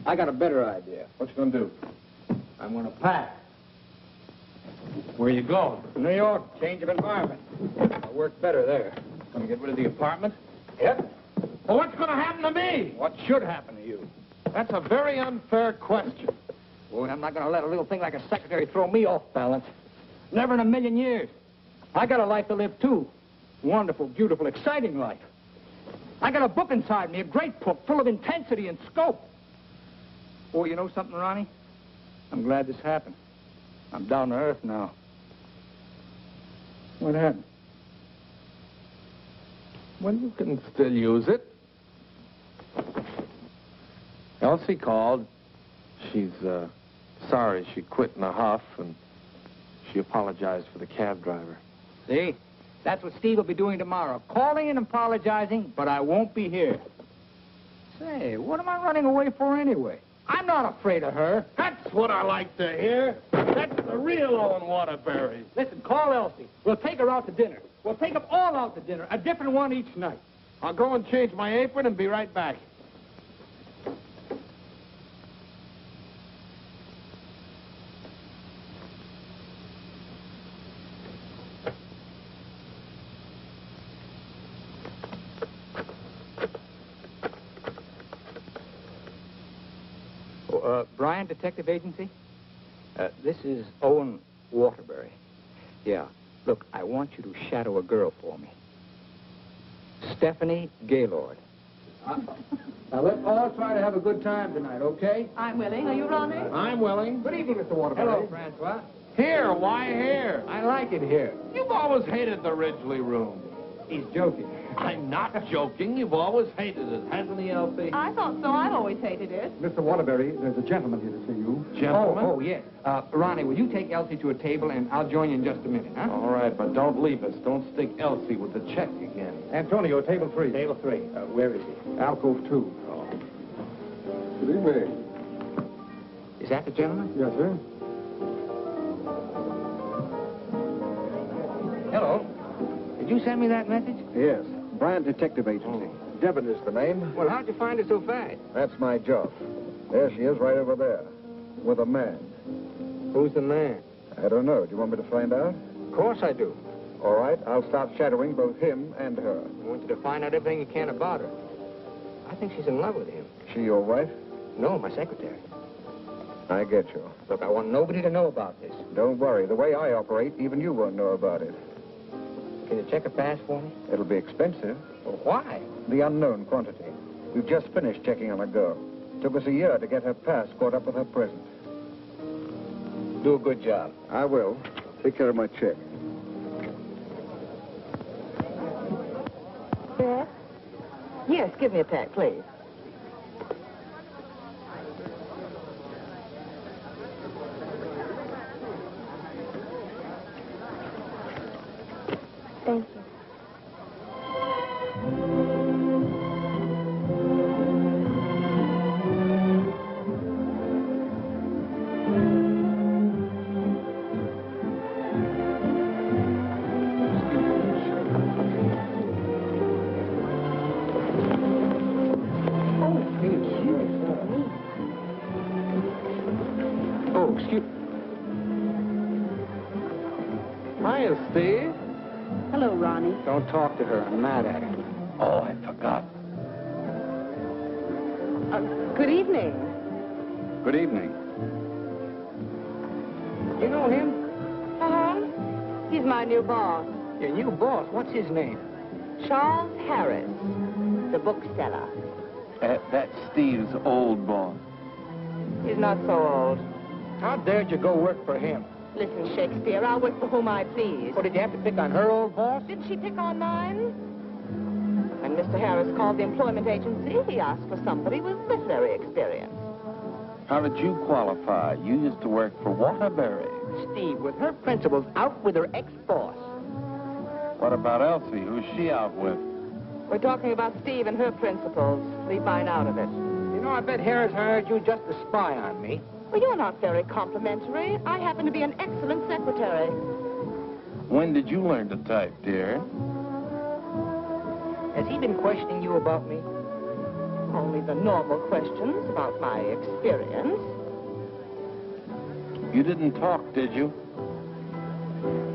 I got a better idea. What you gonna do? I'm gonna pack. Where you going? New York, change of environment. I work better there. Gonna get rid of the apartment? Yep. Well, what's gonna happen to me? What should happen to you? That's a very unfair question. Boy, I'm not gonna let a little thing like a secretary throw me off balance. Never in a million years. I got a life to live, too. Wonderful, beautiful, exciting life. I got a book inside me, a great book, full of intensity and scope. Oh, you know something, Ronnie? I'm glad this happened. I'm down to earth now. What happened? Well, you can still use it. Elsie called. She's sorry she quit in a huff, and she apologized for the cab driver. See? That's what Steve will be doing tomorrow. Calling and apologizing, but I won't be here. Say, what am I running away for anyway? I'm not afraid of her. That's what I like to hear. That's the real Owen Waterbury. Listen, call Elsie. We'll take her out to dinner. We'll take them all out to dinner, a different one each night. I'll go and change my apron and be right back. Brian Detective Agency? This is Owen Waterbury. Yeah. Look, I want you to shadow a girl for me. Stephanie Gaylord. Now, let's all try to have a good time tonight, okay? I'm willing. Are you, Ronnie? I'm willing. Good evening, Mr. Waterbury. Hello, Francois. Here, why here? I like it here. You've always hated the Ridgely room. He's joking. I'm not joking. You've always hated it, hasn't he, Elsie? I thought so. I've always hated it. Mr. Waterbury, there's a gentleman here to see you. Gentlemen? Oh, yes. Ronnie, will you take Elsie to a table, and I'll join you in just a minute, huh? All right, but don't leave us. Don't stick Elsie with the check again. Antonio, table 3. Table 3. Where is he? Alcove 2. Oh. Good evening. Is that the gentleman? Yes, sir. Hello. Did you send me that message? Yes. Brian Detective Agency. Devon is the name. Well, how'd you find it so fast? That's my job. There she is, right over there. With a man. Who's the man? I don't know. Do you want me to find out? Of course I do. All right. I'll start shadowing both him and her. I want you to find out everything you can about her. I think she's in love with him. She your wife? No, my secretary. I get you. Look, I want nobody to know about this. Don't worry. The way I operate, even you won't know about it. Can you check a pass for me? It'll be expensive. Well, why? The unknown quantity. We've just finished checking on a girl. Took us a year to get her pass caught up with her present. Do a good job. I will. Take care of my check. Yes? Yes, give me a pack, please. Thank you. Oh, excuse... Hiya, Steve. Hello, Ronnie. Don't talk to her. I'm mad at her. Oh, I forgot. Good evening. Good evening. You know him? Uh-huh. He's my new boss, Your new boss. What's his name? Charles Harris, the bookseller. That's Steve's old boss. He's not so old. How dared you go work for him? Listen, Shakespeare, I'll work for whom I please. What, did you have to pick on her old boss? Didn't she pick on mine? When Mr. Harris called the employment agency, he asked for somebody with literary experience. How did you qualify? You used to work for Waterbury. Steve, with her principles, out with her ex-boss. What about Elsie? Who's she out with? We're talking about Steve and her principles. Leave mine out of it. You know, I bet Harris hired you just to spy on me. Well, you're not very complimentary. I happen to be an excellent secretary. When did you learn to type, dear? Has he been questioning you about me? Only the normal questions about my experience. You didn't talk, did you?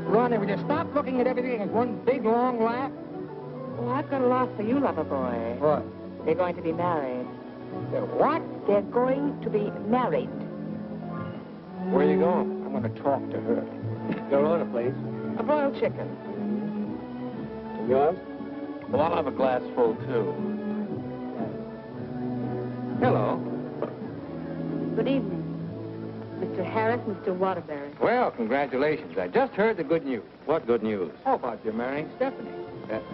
Ronnie, will you stop looking at everything as one big, long laugh? Well, I've got a lot for you, lover boy. What? They're going to be married. They're what? They're going to be married. Where are you going? I'm going to talk to her. Your order, please. A broiled chicken. And yours? Well, I'll have a glass full, too. Hello. Good evening. Mr. Harris, Mr. Waterbury. Well, congratulations. I just heard the good news. What good news? How about you marrying Stephanie?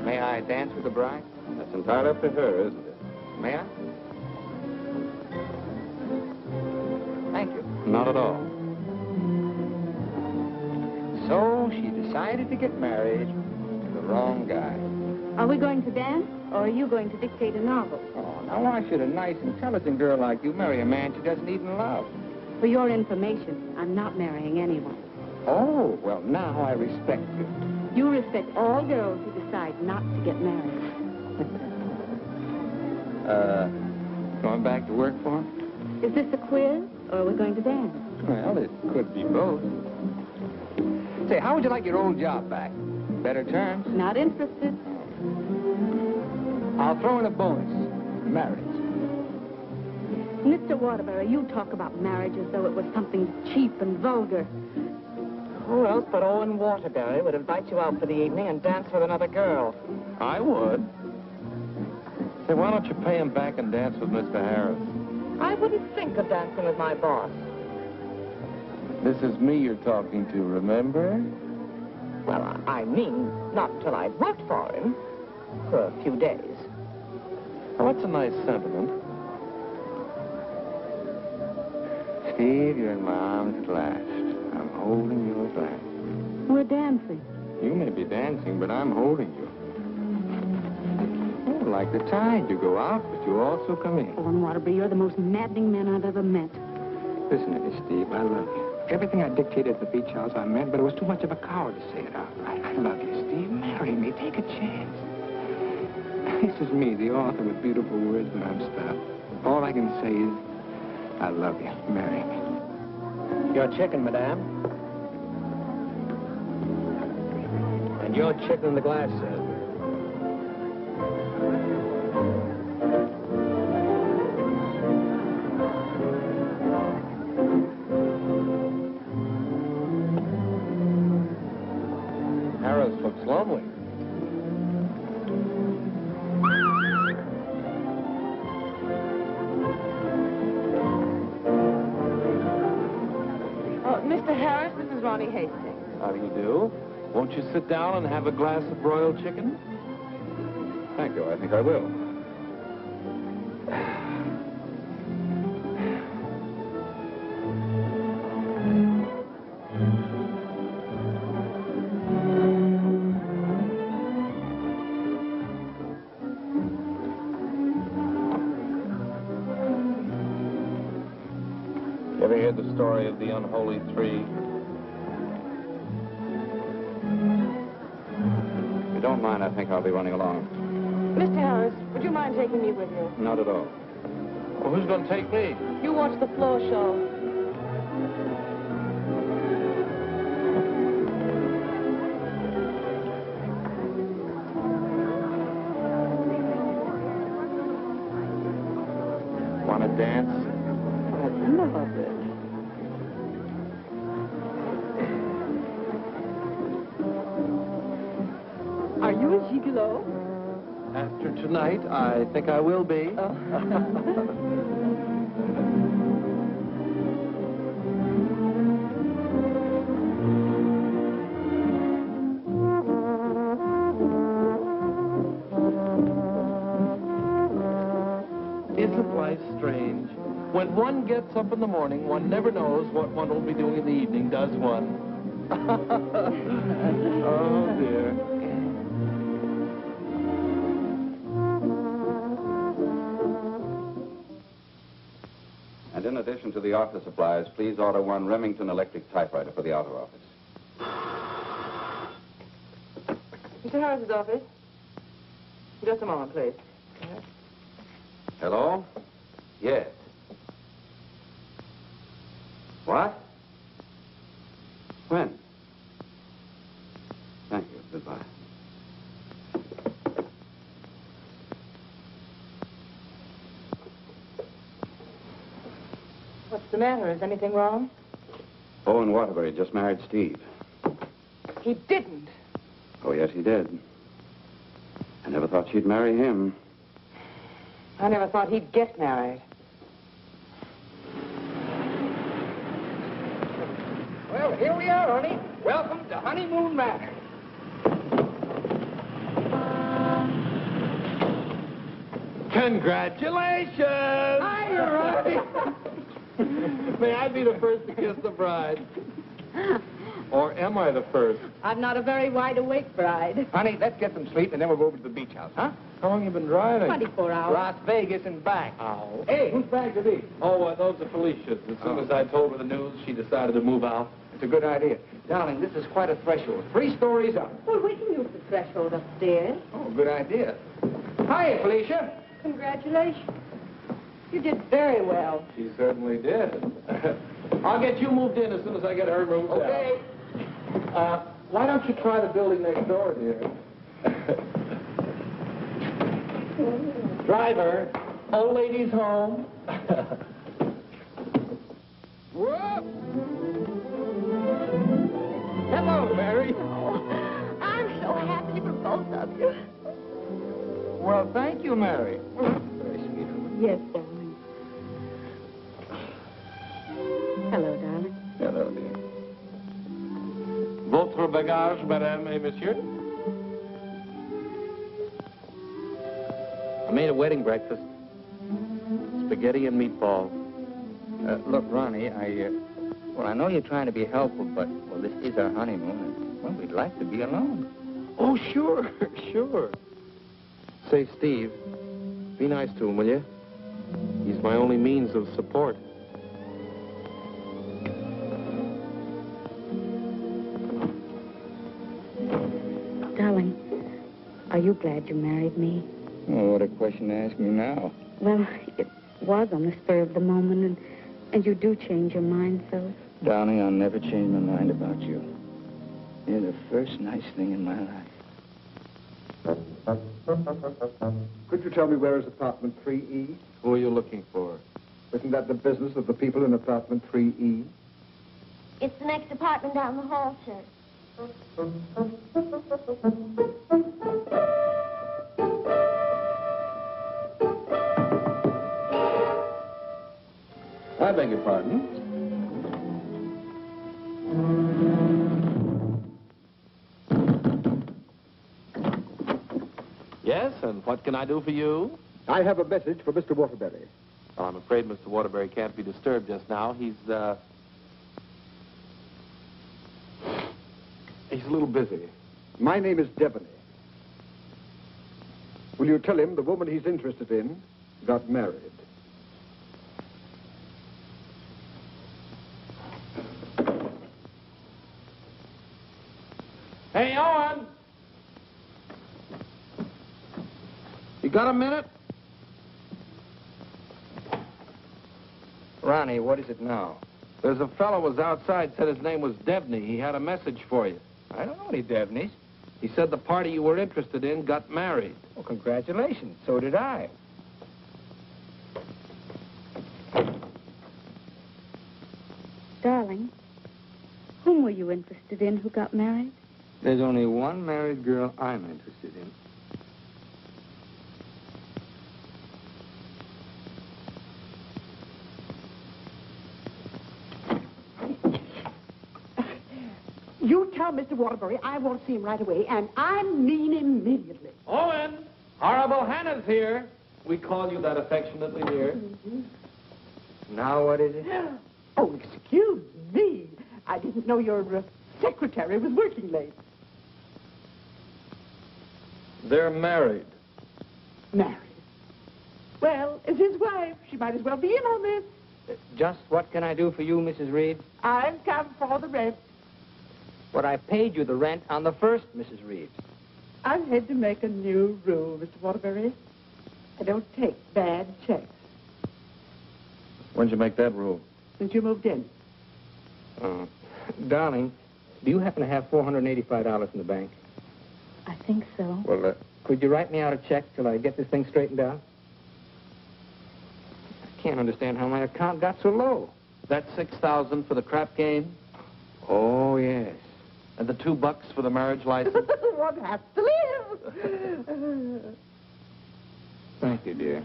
May I dance with the bride? That's entirely up to her, isn't it? May I? Thank you. Not at all. So she decided to get married to the wrong guy. Are we going to dance, or are you going to dictate a novel? Oh, now why should a nice, intelligent girl like you marry a man she doesn't even love? For your information, I'm not marrying anyone. Oh, well, now I respect you. You respect all girls who decide not to get married. Going back to work for him? Is this a quiz, or are we going to dance? Well, it could be both. Say, how would you like your old job back? Better terms? Not interested. I'll throw in a bonus. Marriage. Mr. Waterbury, you talk about marriage as though it was something cheap and vulgar. Who else but Owen Waterbury would invite you out for the evening and dance with another girl? I would. Say, why don't you pay him back and dance with Mr. Harris? I wouldn't think of dancing with my boss. This is me you're talking to, remember? Well, I mean, not until I've worked for him. For a few days. Well, that's a nice sentiment. Steve, you're in my arms at last. I'm holding you at last. We're dancing. You may be dancing, but I'm holding you. Oh, like the tide, you go out, but you also come in. Owen Waterbury, you're the most maddening man I've ever met. Listen to me, Steve, I love you. Everything I dictated at the beach house I meant, but it was too much of a coward to say it out. I love you, Steve. Marry me. Take a chance. This is me, the author with beautiful words, but I'm stopped. All I can say is, I love you. Marry me. Your chicken, madame. And your chicken in the glass, sir. Harris looks lovely. Mr. Harris, this is Ronnie Hastings. How do you do? Won't you sit down and have a glass of broiled chicken? Thank you. I think I will. Ever hear the story of the unholy three? If you don't mind, I think I'll be running along. Mr. Harris, would you mind taking me with you? Not at all. Well, who's going to take me? You watch the floor show. Want to dance? I love it. Are you a gigolo? After tonight, I think I will be. Isn't life strange? When one gets up in the morning, one never knows what one will be doing in the evening, does one? Oh, dear. addition to the office supplies, please order one Remington electric typewriter for the outer office. Mr. Harris's office. Just a moment, please. Hello? Yes. What? When? Thank you. Goodbye. What's the matter? Is anything wrong? Owen Waterbury just married Steve. He didn't. Oh, yes, he did. I never thought she'd marry him. I never thought he'd get married. Well, here we are, honey. Welcome to Honeymoon Manor. Congratulations! Hi, Ronnie. May I be the first to kiss the bride? Or am I the first? I'm not a very wide-awake bride. Honey, let's get some sleep, and then we'll go over to the beach house, huh? How long you been driving? 24 hours. Las Vegas and back. Oh. Hey, whose bags are these? Oh, those are Felicia's. As soon as I told her the news, she decided to move out. It's a good idea. Darling, this is quite a threshold. 3 stories up. Well, we can use the threshold upstairs. Oh, good idea. Hiya, Felicia. Congratulations. You did very well. She certainly did. I'll get you moved in as soon as I get her moved Okay. out. Why don't you try the building next door, dear? Driver, old lady's home. Whoa! Hello, Mary. Oh, I'm so happy for both of you. Well, thank you, Mary. Very sweet of you. Yes, darling. Hello, darling. Hello, dear. Votre bagage, madame et monsieur? I made a wedding breakfast. Spaghetti and meatballs. Look, Ronnie, I know you're trying to be helpful, but, well, this is our honeymoon, and, well, we'd like to be alone. Oh, sure, sure. Say, Steve, be nice to him, will you? He's my only means of support. Darling, are you glad you married me? Oh, what a question to ask me now. Well, it was on the spur of the moment, and you do change your mind so. Darling, I'll never change my mind about you. You're the first nice thing in my life. Could you tell me where is apartment 3E? Who are you looking for? Isn't that the business of the people in apartment 3E? It's the next apartment down the hall, sir. I beg your pardon? Yes, and what can I do for you? I have a message for Mr. Waterbury. Well, I'm afraid Mr. Waterbury can't be disturbed just now. He's a little busy. My name is Devaney. Will you tell him the woman he's interested in got married? Hey, Owen! You got a minute? Ronnie, what is it now? There's a fellow was outside, said his name was Devney. He had a message for you. I don't know any Devneys. He said the party you were interested in got married. Well, congratulations. So did I. Darling, whom were you interested in who got married? There's only one married girl I'm interested in. You tell Mr. Waterbury I won't see him right away, and I mean immediately. Owen! Horrible Hannah's here. We call you that affectionately, dear. Now what is it? Oh, excuse me. I didn't know your secretary was working late. They're married. Married? Well, as his wife, she might as well be in on this. Just what can I do for you, Mrs. Reed? I've come for the rent. But I paid you the rent on the first, Mrs. Reed. I've had to make a new rule, Mr. Waterbury. I don't take bad checks. When'd you make that rule? Since you moved in. Darling, do you happen to have $485 in the bank? I think so. Well, could you write me out a check till I get this thing straightened out? I can't understand how my account got so low. That $6,000 for the crap game? Oh, yes. And the $2 for the marriage license? One has to live. Thank you, dear.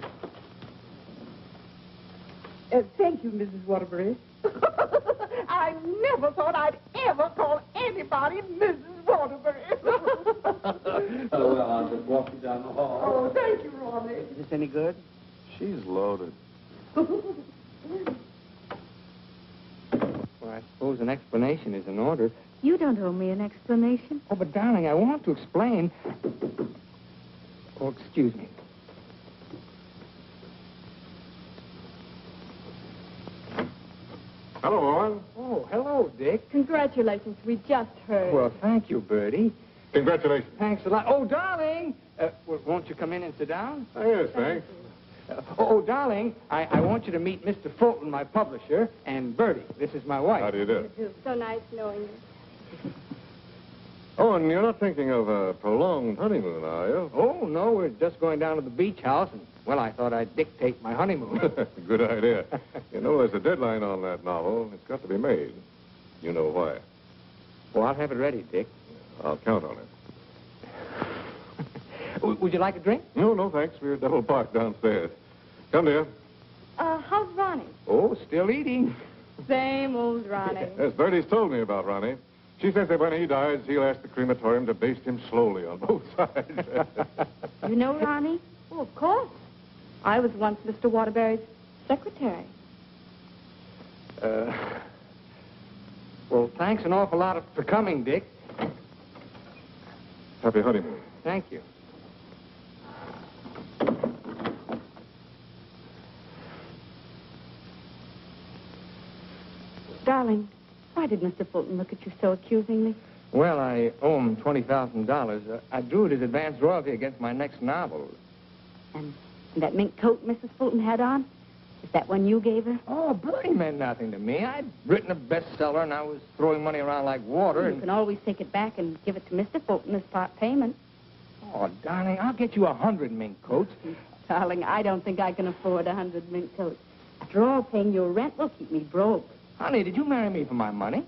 Thank you, Mrs. Waterbury. I never thought I'd ever call anybody Mrs. Waterbury. Oh, well, I'll just walk you down the hall. Oh, thank you, Ronnie. Is this any good? She's loaded. Well, I suppose an explanation is in order. You don't owe me an explanation. Oh, but darling, I want to explain. Oh, excuse me. Hello, Owen. Oh, hello, Dick. Congratulations. We just heard. Well, thank you, Bertie. Congratulations. Thanks a lot. Oh, darling! Well, won't you come in and sit down? Oh, yes, thanks. Darling, I want you to meet Mr. Fulton, my publisher, and Bertie. This is my wife. How do you do? So nice knowing you. Owen, you're not thinking of a prolonged honeymoon, are you? Oh, no, we're just going down to the beach house, and, well, I thought I'd dictate my honeymoon. Good idea. You know, there's a deadline on that novel. It's got to be made. You know why. Well, I'll have it ready, Dick. I'll count on it. Would you like a drink? No, thanks. We're double parked downstairs. Come, dear. How's Ronnie? Oh, still eating. Same old Ronnie. Yes, Bertie's told me about Ronnie. She says that when he dies, he'll ask the crematorium to baste him slowly on both sides. You know Ronnie? Oh, of course. I was once Mr. Waterbury's secretary. Well, thanks an awful lot for coming, Dick. Happy honeymoon. Thank you. Darling, why did Mr. Fulton look at you so accusingly? Well, I owe him $20,000. I drew it as advance royalty against my next novel. And that mink coat Mrs. Fulton had on? Is that one you gave her? Oh, Bertie meant nothing to me. I'd written a bestseller, and I was throwing money around like water. You can always take it back and give it to Mr. Fulton as part payment. Oh, darling, I'll get you 100 mink coats. Darling, I don't think I can afford 100 mink coats. After all, paying your rent will keep me broke. Honey, did you marry me for my money?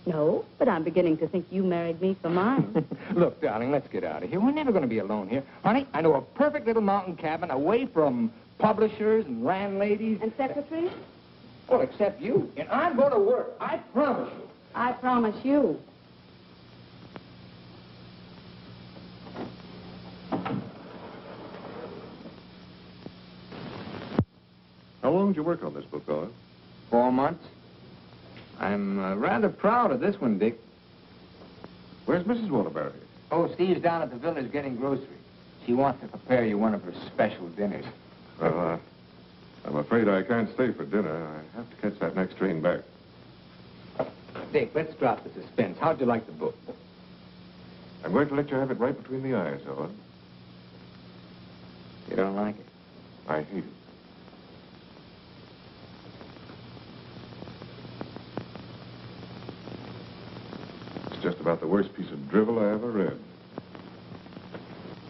No, but I'm beginning to think you married me for mine. Look, darling, let's get out of here. We're never going to be alone here. Honey, I know a perfect little mountain cabin away from publishers and landladies. And secretaries? Well, except you. And I'm going to work. I promise you. I promise you. How long did you work on this book, Owen? 4 months. I'm rather proud of this one, Dick. Where's Mrs. Waterbury? Oh, Steve's down at the village getting groceries. She wants to prepare you one of her special dinners. Well, I'm afraid I can't stay for dinner. I have to catch that next train back. Dick, let's drop the suspense. How'd you like the book? I'm going to let you have it right between the eyes, Owen. You don't like it? I hate it. It's just about the worst piece of drivel I ever read.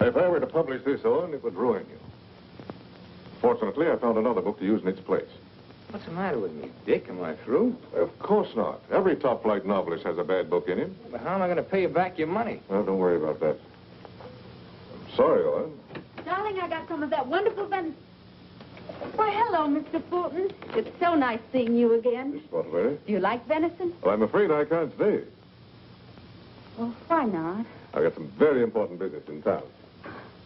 If I were to publish this, Owen, it would ruin you. Fortunately, I found another book to use in its place. What's the matter with me, Dick? Am I through? Of course not. Every top-flight novelist has a bad book in him. But how am I going to pay you back your money? Well, don't worry about that. I'm sorry, Owen. Darling, I got some of that wonderful venison. Why, hello, Mr. Fulton. It's so nice seeing you again. Miss Waterbury. Do you like venison? Well, I'm afraid I can't stay. Well, why not? I've got some very important business in town.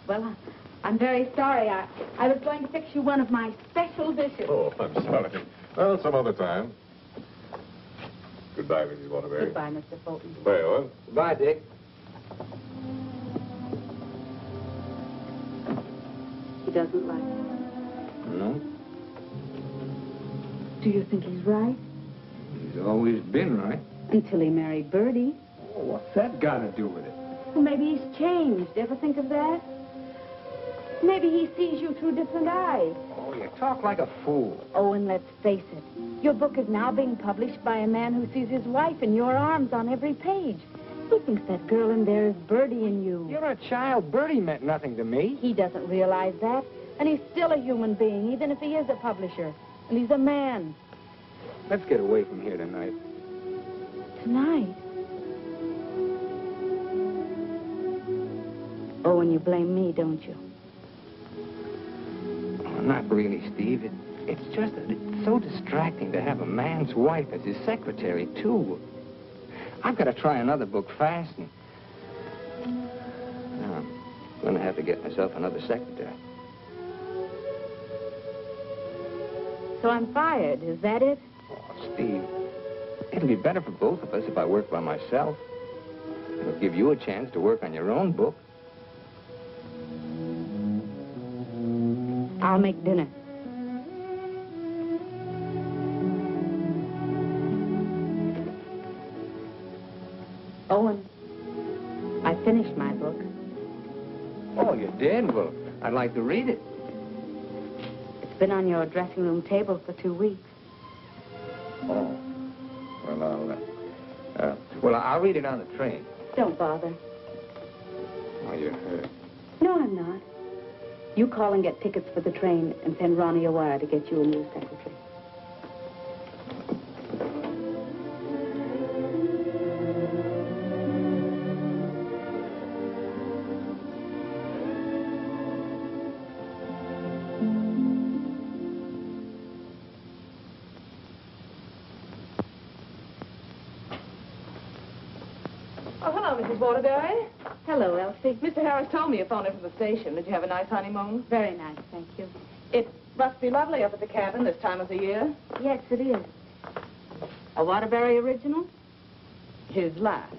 Well, I'm very sorry. I was going to fix you one of my special dishes. Oh, I'm sorry. Well, some other time. Goodbye, Mrs. Waterbury. Goodbye, Mr. Fulton. Goodbye, Owen. Goodbye, Dick. He doesn't like me. No? Do you think he's right? He's always been right. Until he married Bertie. Oh, what's that got to do with it? Well, maybe he's changed. Ever think of that? Maybe he sees you through different eyes. Oh, you talk like a fool. Owen, let's face it. Your book is now being published by a man who sees his wife in your arms on every page. He thinks that girl in there is Bertie in you. You're a child. Bertie meant nothing to me. He doesn't realize that. And he's still a human being, even if he is a publisher. And he's a man. Let's get away from here tonight. Tonight? Owen, you blame me, don't you? Oh, not really, Steve. It's just that it's so distracting to have a man's wife as his secretary, too. I've got to try another book fast, and I'm going to have to get myself another secretary. So I'm fired, is that it? Oh, Steve, it'll be better for both of us if I work by myself. It'll give you a chance to work on your own book. I'll make dinner. Owen, I finished my book. Oh, you did? Well, I'd like to read it. It's been on your dressing room table for 2 weeks. Oh. Well, I'll read it on the train. Don't bother. Oh, you're hurt. No, I'm not. You call and get tickets for the train and send Ronnie a wire to get you a new secretary. Oh, hello, Mrs. Waterbury. Hello, Elsie. Mr. Harris told me you phoned in from the station. Did you have a nice honeymoon? Very nice, thank you. It must be lovely up at the cabin this time of the year. Yes, it is. A Waterbury original? His last.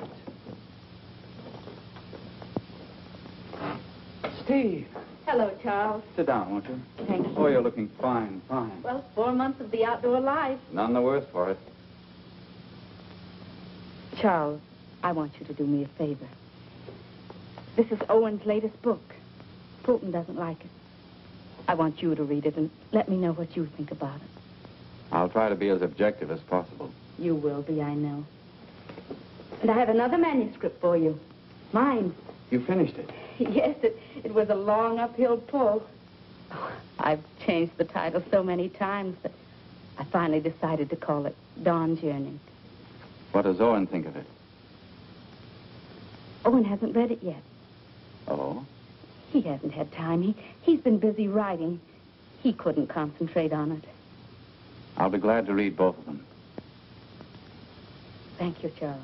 Steve. Hello, Charles. Sit down, won't you? Thank you. Oh, you're looking fine, fine. Well, 4 months of the outdoor life. None the worse for it. Charles, I want you to do me a favor. This is Owen's latest book. Fulton doesn't like it. I want you to read it and let me know what you think about it. I'll try to be as objective as possible. You will be, I know. And I have another manuscript for you. Mine. You finished it? Yes, it was a long uphill pull. Oh, I've changed the title so many times that I finally decided to call it Dawn's Yearning. What does Owen think of it? Owen hasn't read it yet. Oh? He hasn't had time. He's been busy writing. He couldn't concentrate on it. I'll be glad to read both of them. Thank you, Charles.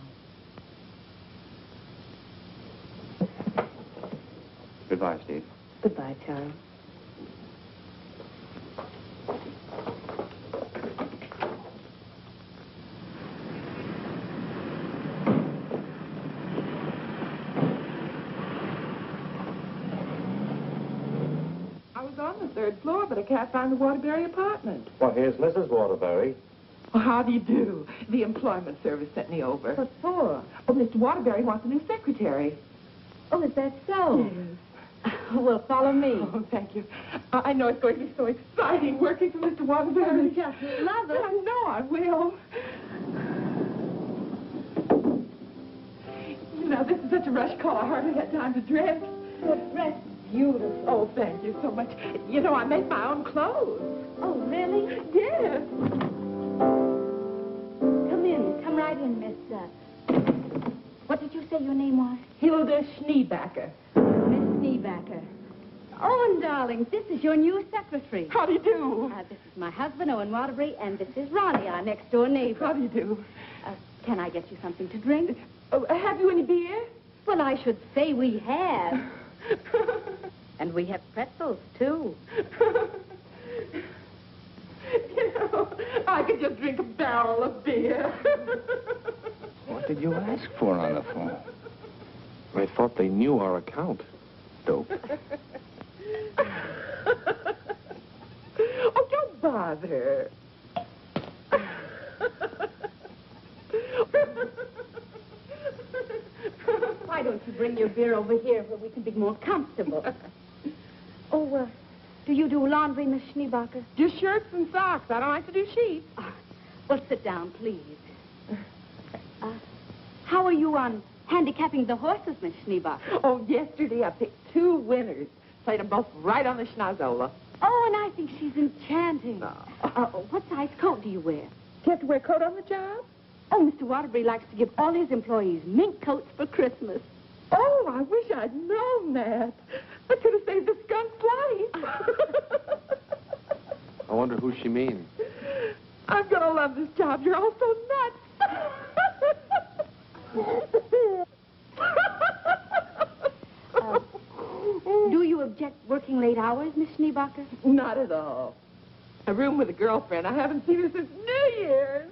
Goodbye, Steve. Goodbye, Charles. I was on the 3rd floor, but I can't find the Waterbury apartment. Well, here's Mrs. Waterbury. Well, how do you do? The employment service sent me over. What for? Oh, Mr. Waterbury wants a new secretary. Oh, is that so? Yes. Well, follow me. Oh, thank you. I know it's going to be so exciting working for Mr. Waterbury. You just love it. I know I will. You know, this is such a rush call. I hardly had time to dress. Your dress is beautiful. Oh, thank you so much. You know, I make my own clothes. Oh, really? Yes. Come in. Come right in, Miss... What did you say your name was? Hilda Schneebacker. Miss Schneebacker. Owen, darling, this is your new secretary. How do you do? This is my husband, Owen Waterbury, and this is Ronnie, our next-door neighbor. How do you do? Can I get you something to drink? Oh, have you any beer? Well, I should say we have. And we have pretzels, too. You know, I could just drink a barrel of beer. What did you ask for on the phone? I thought they knew our account. Dope. Oh, don't bother. why don't you bring your beer over here where we can be more comfortable? Do you do laundry, Miss Schneebacher? Just shirts and socks. I don't like to do sheets. Well, sit down, please. How are you on handicapping the horses, Miss Schneebacher? Oh, yesterday I picked 2 winners. Played them both right on the schnozola. Oh, and I think she's enchanting. What size coat do you wear? Do you have to wear a coat on the job? Oh, Mr. Waterbury likes to give all his employees mink coats for Christmas. Oh, I wish I'd known that. I could have saved the skunk's life. I wonder who she means. I'm going to love this job. You're all so nuts. Do you object working late hours, Miss Schneebacher? Not at all. A room with a girlfriend. I haven't seen her since New Year's.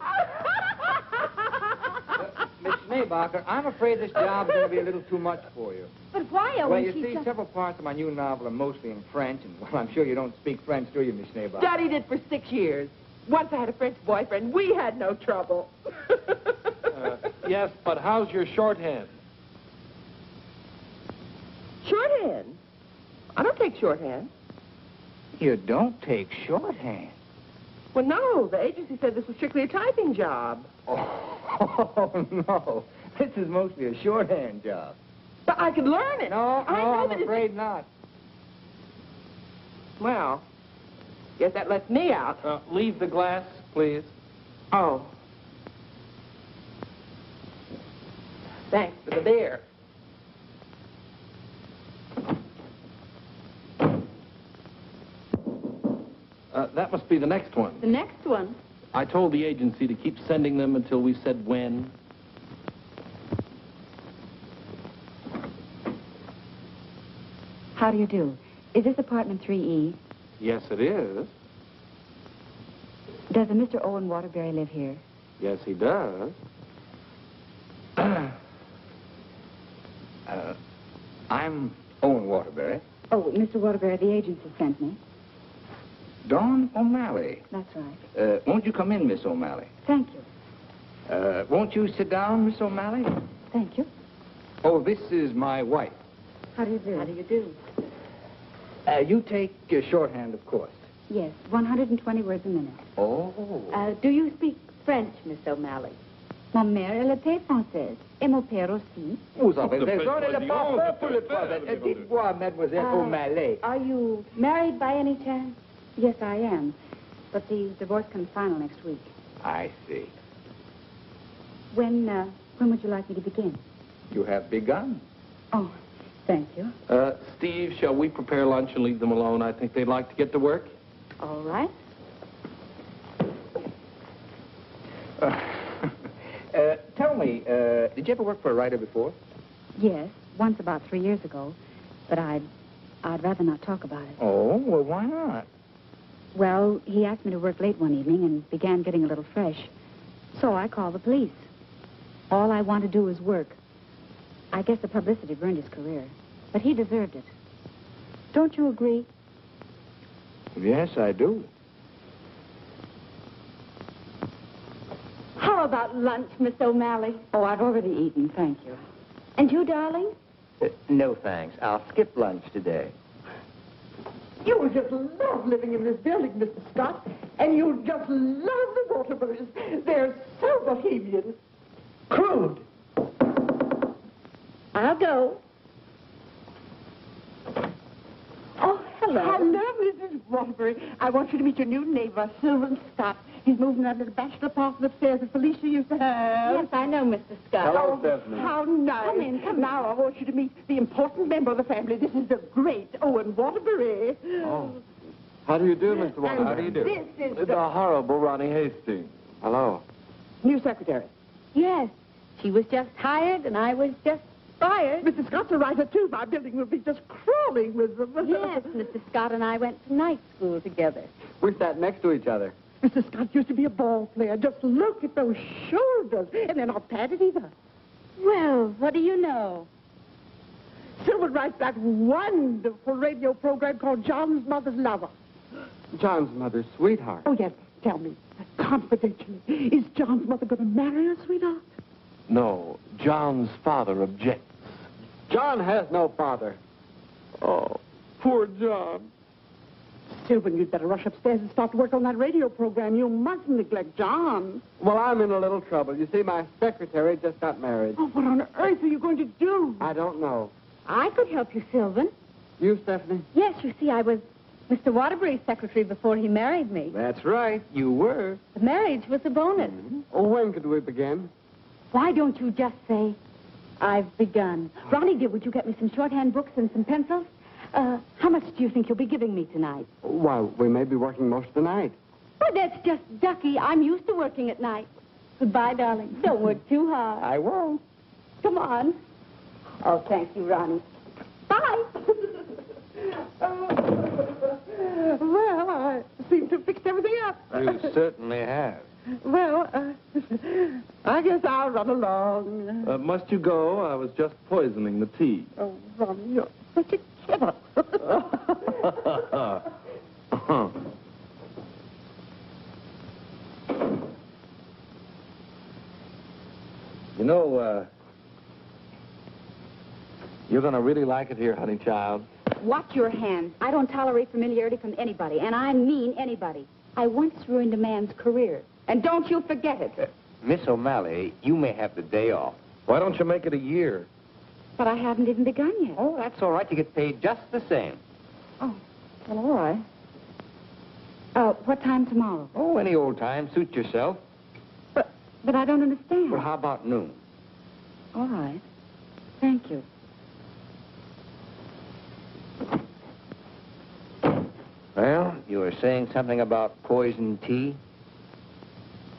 Miss Schneebacher, I'm afraid this job's going to be a little too much for you. But why, Owen? Well, you see, several parts of my new novel are mostly in French, and, well, I'm sure you don't speak French, do you, Miss Schneebacher? Studied it for 6 years. Once I had a French boyfriend. We had no trouble. Yes, but how's your shorthand? Shorthand? I don't take shorthand. You don't take shorthand? Well, no. The agency said this was strictly a typing job. Oh, no. This is mostly a shorthand job. But I could learn it. No, I'm afraid not. Well, guess that lets me out. Leave the glass, please. Oh. Thanks for the beer. That must be the next one. The next one? I told the agency to keep sending them until we said when. How do you do? Is this apartment 3E? Yes, it is. Does a Mr. Owen Waterbury live here? Yes, he does. I'm Owen Waterbury. Oh, Mr. Waterbury, the agency sent me. Dawn O'Malley. That's right. Won't you come in, Miss O'Malley? Thank you. Won't you sit down, Miss O'Malley? Thank you. Oh, this is my wife. How do you do? How do you do? You take shorthand, of course. Yes, 120 words a minute. Oh. Do you speak French, Miss O'Malley? Ma mère, elle était française. Et mon père aussi. Vous avez raison, elle n'est pas pour le problème. Dites-moi, Mademoiselle O'Malley. Are you married by any chance? Yes, I am. But the divorce comes final next week. I see. When would you like me to begin? You have begun. Oh, thank you. Steve, shall we prepare lunch and leave them alone? I think they'd like to get to work. All right. Tell me, did you ever work for a writer before? Yes, once about 3 years ago. But I'd rather not talk about it. Oh, well, why not? Well, he asked me to work late one evening and began getting a little fresh. So I called the police. All I want to do is work. I guess the publicity burned his career. But he deserved it. Don't you agree? Yes, I do. How about lunch, Miss O'Malley? Oh, I've already eaten, thank you. And you, darling? No, thanks. I'll skip lunch today. You will just love living in this building, Mr. Scott. And you'll just love the Waterburys. They're so bohemian. Crude. I'll go. Oh, hello. Hello, Mrs. Waterbury. I want you to meet your new neighbor, Sylvan Scott. He's moving that little bachelor apartment upstairs that Felicia used to have. Yes, I know, Mr. Scott. Hello, Stephanie. How nice. Come in, come in. Now I want you to meet the important member of the family. This is the great Owen Waterbury. Oh. How do you do, Mr. Waterbury? How do you do? This is the horrible Ronnie Hastings. Hello. New secretary. Yes, she was just hired and I was just fired. Mr. Scott's a writer, too. My building will be just crawling with them. Yes, Mr. Scott and I went to night school together. We sat next to each other. Mr. Scott used to be a ball player. Just look at those shoulders. And they're not padded either. Well, what do you know? Sylvan writes that wonderful radio program called John's Mother's Lover. John's mother's sweetheart. Oh, yes. Tell me, confidentially, is John's mother going to marry her, sweetheart? No, John's father objects John has no father. Oh, poor John. Sylvan, you'd better rush upstairs and start to work on that radio program. You mustn't neglect John. Well, I'm in a little trouble. You see, my secretary just got married. Oh, what on earth are you going to do? I don't know. I could help you, Sylvan. You, Stephanie? Yes, you see, I was Mr. Waterbury's secretary before he married me. That's right. You were. The marriage was a bonus. Oh, when could we begin? Why don't you just say, I've begun? Ronnie, dear, would you get me some shorthand books and some pencils? How much do you think you'll be giving me tonight? Why, we may be working most of the night. Oh, that's just ducky. I'm used to working at night. Goodbye, darling. Don't work too hard. I won't. Come on. Oh, thank you, Ronnie. Bye. Well, I seem to have fixed everything up. You certainly have. Well, I guess I'll run along. Must you go? I was just poisoning the tea. Oh, Ronnie, you're such a kidder. You know, you're going to really like it here, honey child. Watch your hands. I don't tolerate familiarity from anybody, and I mean anybody. I once ruined a man's career, and don't you forget it. Miss O'Malley, you may have the day off. Why don't you make it a year? But I haven't even begun yet. Oh, that's all right. You get paid just the same. Oh, well, all right. What time tomorrow? Oh, any old time. Suit yourself. But I don't understand. Well, how about noon? All right. Thank you. Well, you were saying something about poison tea?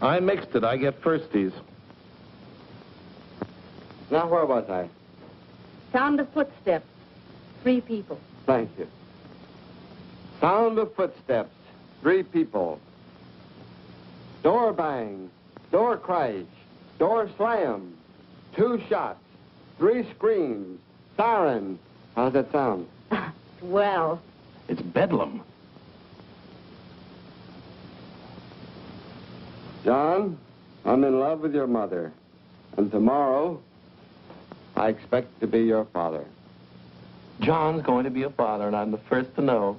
I mixed it. I get firsties. Now, where was I? Sound of footsteps. 3 people. Thank you. Sound of footsteps. 3 people. Door bang. Door crash. Door slam. 2 shots. 3 screams. Siren. How's that sound? Well. It's bedlam. John, I'm in love with your mother. And tomorrow, I expect to be your father. John's going to be a father, and I'm the first to know.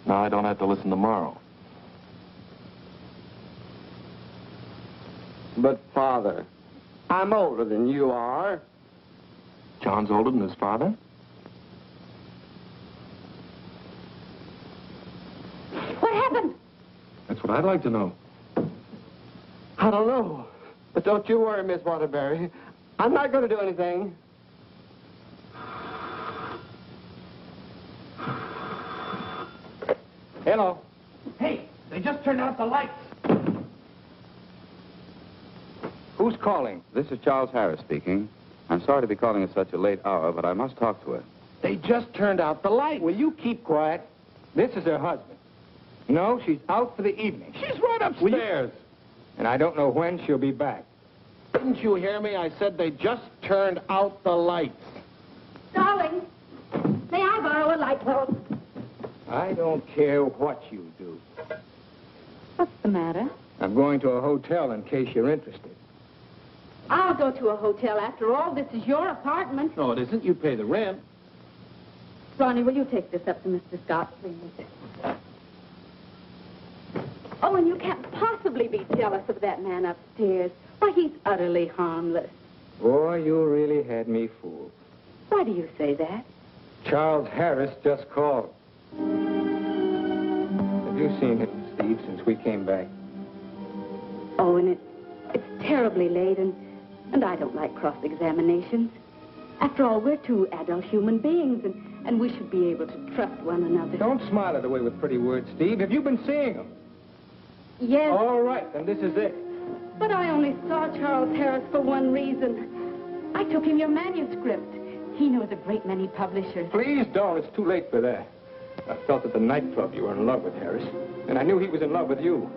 Now I don't have to listen tomorrow. But, Father, I'm older than you are. John's older than his father? What happened? That's what I'd like to know. I don't know. But don't you worry, Miss Waterbury. I'm not going to do anything. Hello. Hey, they just turned out the lights. Who's calling? This is Charles Harris speaking. I'm sorry to be calling at such a late hour, but I must talk to her. They just turned out the lights. Will you keep quiet? This is her husband. No, she's out for the evening. She's right upstairs. And I don't know when she'll be back. Didn't you hear me? I said they just turned out the lights. Darling, may I borrow a light bulb? I don't care what you do. What's the matter? I'm going to a hotel in case you're interested. I'll go to a hotel. After all, this is your apartment. No, it isn't. You pay the rent. Ronnie, will you take this up to Mr. Scott, please? Oh, and you can't possibly be jealous of that man upstairs. Why, he's utterly harmless. Boy, you really had me fooled. Why do you say that? Charles Harris just called. Have you seen him, Steve, since we came back? Oh, and it's terribly late, and I don't like cross-examinations. After all, we're 2 adult human beings, and we should be able to trust one another. Don't smile it away with pretty words, Steve. Have you been seeing him? Yes. All right, then this is it. But I only saw Charles Harris for one reason. I took him your manuscript. He knows a great many publishers. Please don't. It's too late for that. I felt at the nightclub you were in love with Harris. And I knew he was in love with you.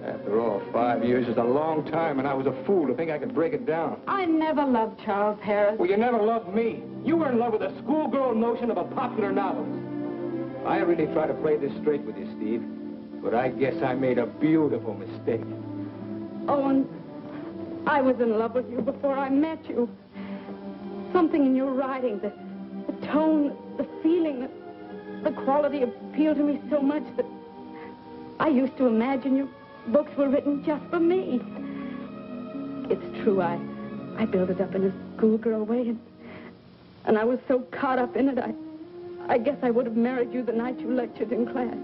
After all, 5 years is a long time, and I was a fool to think I could break it down. I never loved Charles Harris. Well, you never loved me. You were in love with a schoolgirl notion of a popular novelist. I really try to play this straight with you, Steve. But I guess I made a beautiful mistake. Owen, I was in love with you before I met you. Something in your writing, the tone, the feeling, the quality appealed to me so much that I used to imagine your books were written just for me. It's true, I built it up in a schoolgirl way, and I was so caught up in it, I guess I would have married you the night you lectured in class.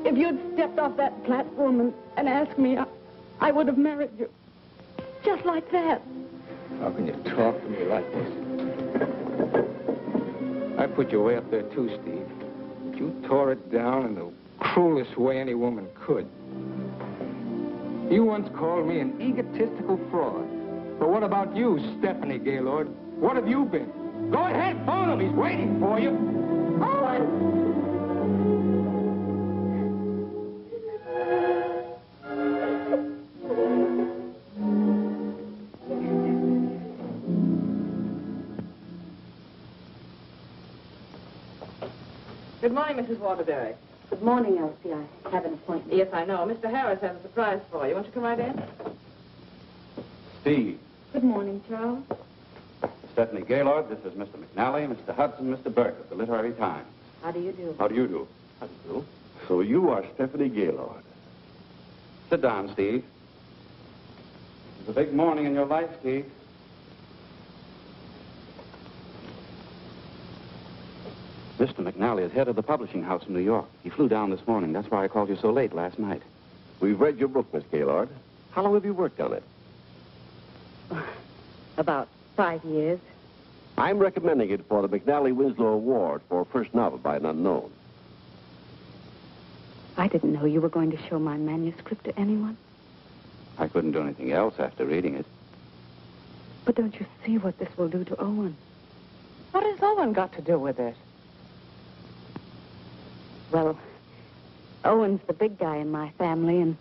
If you had stepped off that platform and asked me, I would have married you. Just like that. How can you talk to me like this? I put you way up there, too, Steve. But you tore it down in the cruelest way any woman could. You once called me an egotistical fraud. But what about you, Stephanie Gaylord? What have you been? Go ahead, phone him. He's waiting for you. Owen! Good morning, Mrs. Waterbury. Good morning, Elsie. I have an appointment. Yes, I know. Mr. Harris has a surprise for you. Won't you come right in? Steve. Good morning, Charles. Stephanie Gaylord, this is Mr. McNally, Mr. Hudson, Mr. Burke of the Literary Times. How do you do? How do you do? How do you do? So you are Stephanie Gaylord. Sit down, Steve. It's a big morning in your life, Steve. Mr. McNally is head of the publishing house in New York. He flew down this morning. That's why I called you so late last night. We've read your book, Miss Gaylord. How long have you worked on it? About 5 years. I'm recommending it for the McNally Winslow Award for first novel by an unknown. I didn't know you were going to show my manuscript to anyone. I couldn't do anything else after reading it. But don't you see what this will do to Owen? What has Owen got to do with it? Well, Owen's the big guy in my family, and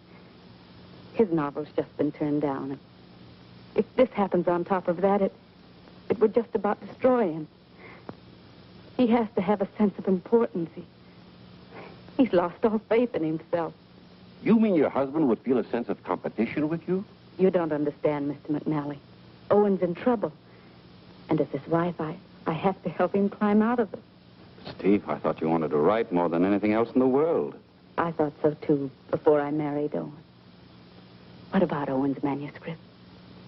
his novel's just been turned down. And if this happens on top of that, it would just about destroy him. He has to have a sense of importance. He's lost all faith in himself. You mean your husband would feel a sense of competition with you? You don't understand, Mr. McNally. Owen's in trouble. And as his wife, I have to help him climb out of it. Steve, I thought you wanted to write more than anything else in the world. I thought so, too, before I married Owen. What about Owen's manuscript?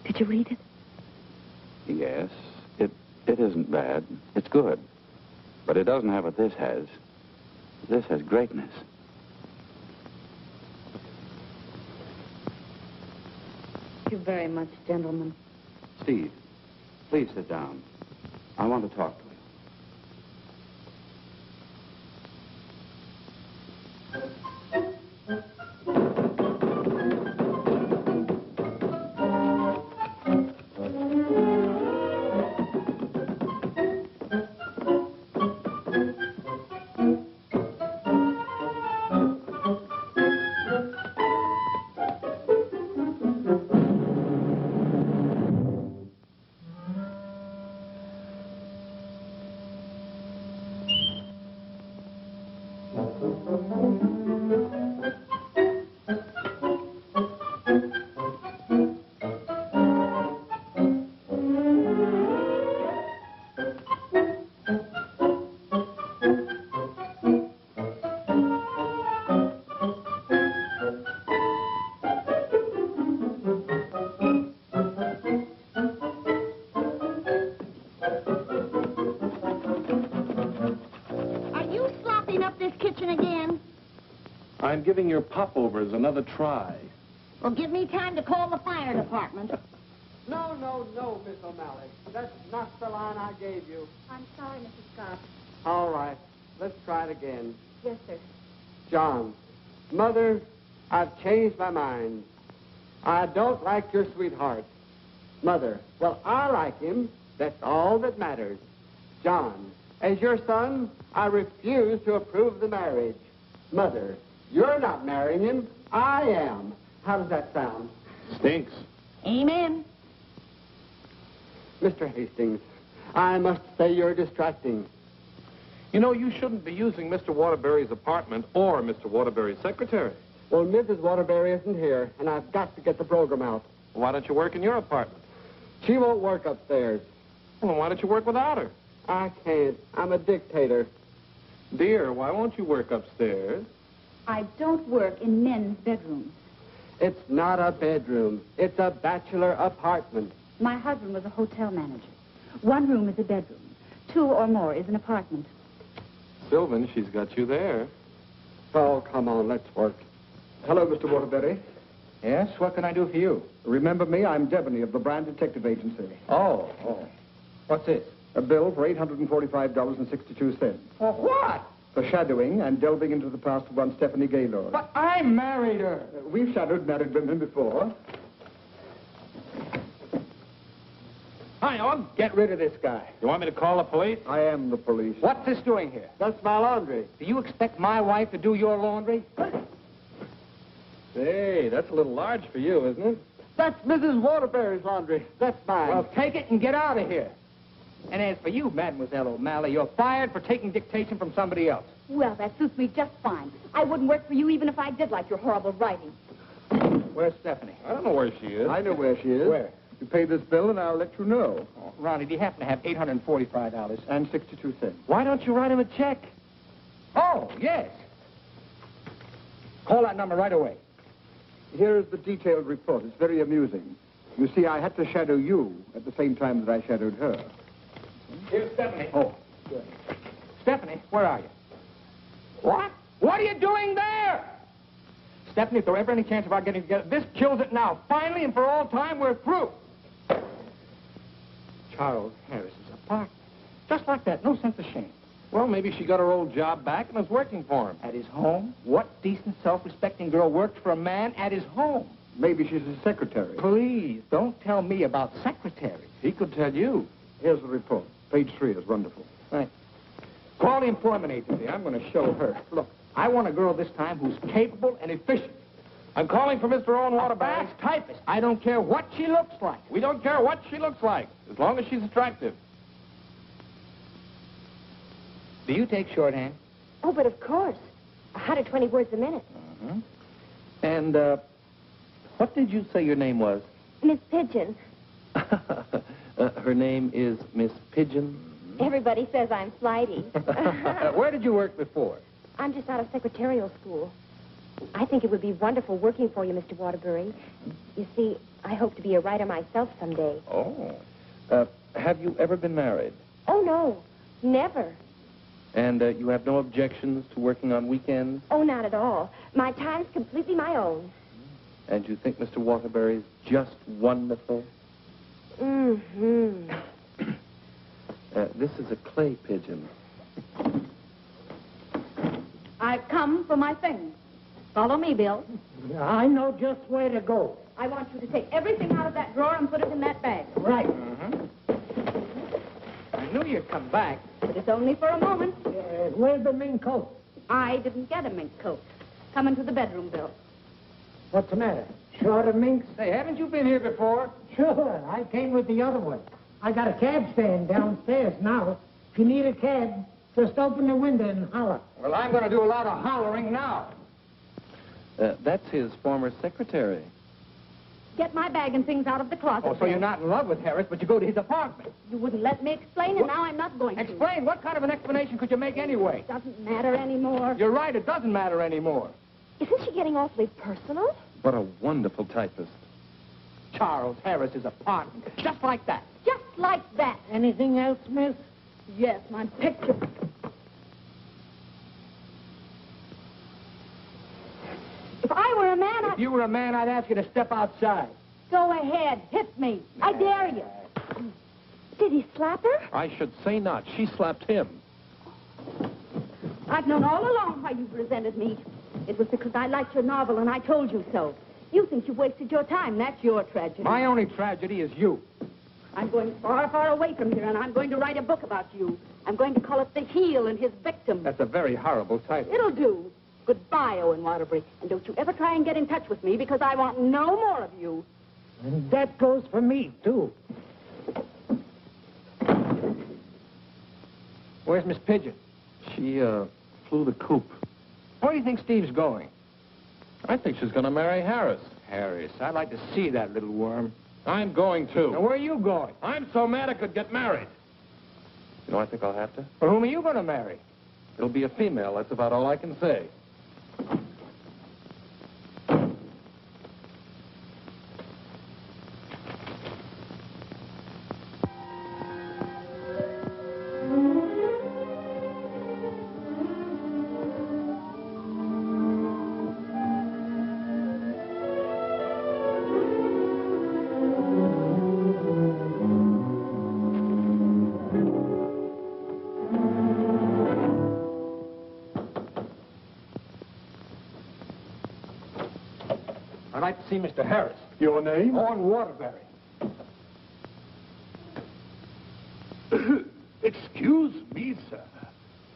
Did you read it? Yes. It isn't bad. It's good. But it doesn't have what this has. This has greatness. Thank you very much, gentlemen. Steve, please sit down. I want to talk to you. I'm giving your popovers another try. Well, give me time to call the fire department. No, Miss O'Malley. That's not the line I gave you. I'm sorry, Mrs. Scott. All right. Let's try it again. Yes, sir. John, Mother, I've changed my mind. I don't like your sweetheart. Mother, well, I like him. That's all that matters. John, as your son, I refuse to approve the marriage. Mother, you're not marrying him. I am. How does that sound? Stinks. Amen. Mr. Hastings, I must say you're distracting. You know, you shouldn't be using Mr. Waterbury's apartment or Mr. Waterbury's secretary. Well, Mrs. Waterbury isn't here, and I've got to get the program out. Why don't you work in your apartment? She won't work upstairs. Well, why don't you work without her? I can't. I'm a dictator. Dear, why won't you work upstairs? I don't work in men's bedrooms. It's not a bedroom. It's a bachelor apartment. My husband was a hotel manager. One room is a bedroom. 2 or more is an apartment. Sylvan, she's got you there. Oh, come on, let's work. Hello, Mr. Waterbury. Yes, what can I do for you? Remember me? I'm Devaney of the Brand Detective Agency. Oh. What's this? A bill for $845.62. For what? For shadowing and delving into the past of one Stephanie Gaylord. But I married her. We've shadowed married women before. Hi, Owen. Get rid of this guy. You want me to call the police? I am the police. What's this doing here? That's my laundry. Do you expect my wife to do your laundry? Hey, that's a little large for you, isn't it? That's Mrs. Waterbury's laundry. That's mine. Well, take it and get out of here. And as for you, Mademoiselle O'Malley, you're fired for taking dictation from somebody else. Well, that suits me just fine. I wouldn't work for you even if I did like your horrible writing. Where's Stephanie? I don't know where she is. I know where she is. Where? You pay this bill and I'll let you know. Oh, Ronnie, do you happen to have $845? And 62 cents. Why don't you write him a check? Oh, yes. Call that number right away. Here is the detailed report. It's very amusing. You see, I had to shadow you at the same time that I shadowed her. Here's Stephanie. Oh, good. Stephanie, where are you? What? What are you doing there? Stephanie, if there were ever any chance of our getting together, this kills it now. Finally and for all time, we're through. Charles Harris's apartment. Just like that, no sense of shame. Well, maybe she got her old job back and is working for him. At his home? What decent, self-respecting girl works for a man at his home? Maybe she's a secretary. Please, don't tell me about secretaries. He could tell you. Here's the report. Page 3 is wonderful. Right. Call the employment agency. I'm going to show her. Look, I want a girl this time who's capable and efficient. I'm calling for Mr. Owen Waterbury. Fast typist. I don't care what she looks like. We don't care what she looks like, as long as she's attractive. Do you take shorthand? Oh, but of course. 120 words a minute. Uh-huh. And, what did you say your name was? Miss Pigeon. Her name is Miss Pigeon? Everybody says I'm flighty. Where did you work before? I'm just out of secretarial school. I think it would be wonderful working for you, Mr. Waterbury. You see, I hope to be a writer myself someday. Oh. Have you ever been married? Oh, no. Never. And you have no objections to working on weekends? Oh, not at all. My time's completely my own. And you think Mr. Waterbury's just wonderful? Mm-hmm. This is a clay pigeon. I've come for my things. Follow me, Bill. I know just where to go. I want you to take everything out of that drawer and put it in that bag. Right. I knew you'd come back. But it's only for a moment. Where's the mink coat? I didn't get a mink coat. Come into the bedroom, Bill. What's the matter? Short of minks? Say, haven't you been here before? Sure. I came with the other one. I got a cab stand downstairs now. If you need a cab, just open the window and holler. Well, I'm going to do a lot of hollering now. That's his former secretary. Get my bag and things out of the closet. Oh, so you're not in love with Harris, but you go to his apartment. You wouldn't let me explain, and now I'm not going to. Explain? What kind of an explanation could you make anyway? Doesn't matter anymore. You're right, it doesn't matter anymore. Isn't she getting awfully personal? What a wonderful typist. Charles Harris's apartment. Just like that. Just like that. Anything else, miss? Yes, my picture. If I were a man, If you were a man, I'd ask you to step outside. Go ahead, hit me. I dare you. Did he slap her? I should say not. She slapped him. I've known all along why you've resented me. It was because I liked your novel and I told you so. You think you've wasted your time. That's your tragedy. My only tragedy is you. I'm going far, far away from here, and I'm going to write a book about you. I'm going to call it The Heel and His Victim. That's a very horrible title. It'll do. Goodbye, Owen Waterbury. And don't you ever try and get in touch with me, because I want no more of you. And that goes for me, too. Where's Miss Pigeon? She, flew the coop. Where do you think Steve's going? I think she's going to marry Harris. Harris. I'd like to see that little worm. I'm going too. Now, where are you going? I'm so mad I could get married. You know, I think I'll have to. Well, whom are you going to marry? It'll be a female. That's about all I can say. I'd like to see Mr. Harris. Your name? Owen Waterbury. Excuse me, sir.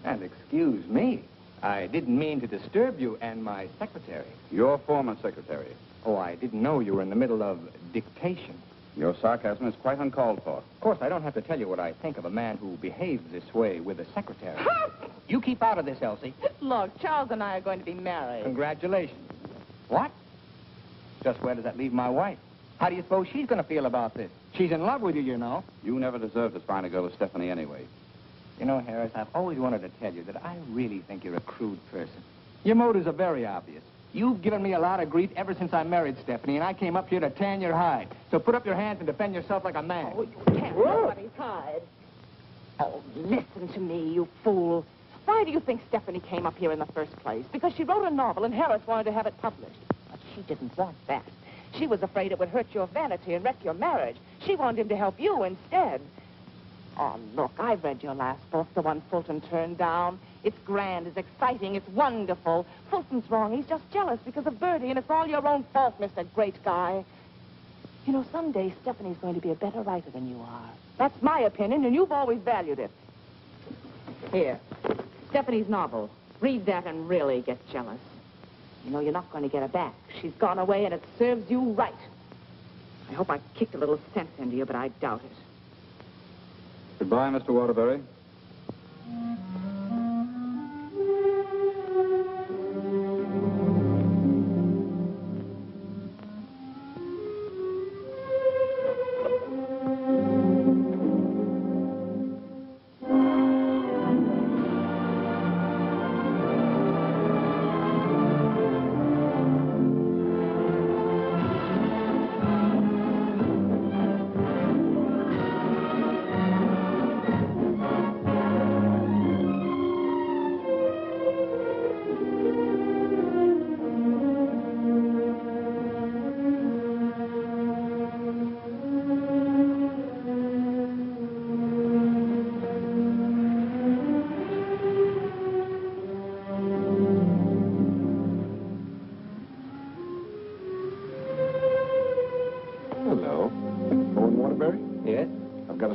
And excuse me, I didn't mean to disturb you and my secretary. Your former secretary. Oh, I didn't know you were in the middle of dictation. Your sarcasm is quite uncalled for. Of course, I don't have to tell you what I think of a man who behaves this way with a secretary. You keep out of this, Elsie. Look, Charles and I are going to be married. Congratulations. What? Just where does that leave my wife? How do you suppose she's going to feel about this? She's in love with you, you know. You never deserved as fine a girl as Stephanie anyway. You know, Harris, I've always wanted to tell you that I really think you're a crude person. Your motives are very obvious. You've given me a lot of grief ever since I married Stephanie, and I came up here to tan your hide. So put up your hands and defend yourself like a man. Oh, you can't nobody's hide. Oh, listen to me, you fool. Why do you think Stephanie came up here in the first place? Because she wrote a novel and Harris wanted to have it published. But she didn't want that. She was afraid it would hurt your vanity and wreck your marriage. She wanted him to help you instead. Oh, look, I've read your last book, the one Fulton turned down. It's grand, it's exciting, it's wonderful. Fulton's wrong. He's just jealous because of Bertie, and it's all your own fault, Mr. Great Guy. You know, someday Stephanie's going to be a better writer than you are. That's my opinion, and you've always valued it. Here, Stephanie's novel. Read that and really get jealous. You know, you're not going to get her back. She's gone away, and it serves you right. I hope I kicked a little sense into you, but I doubt it. Goodbye, Mr. Waterbury.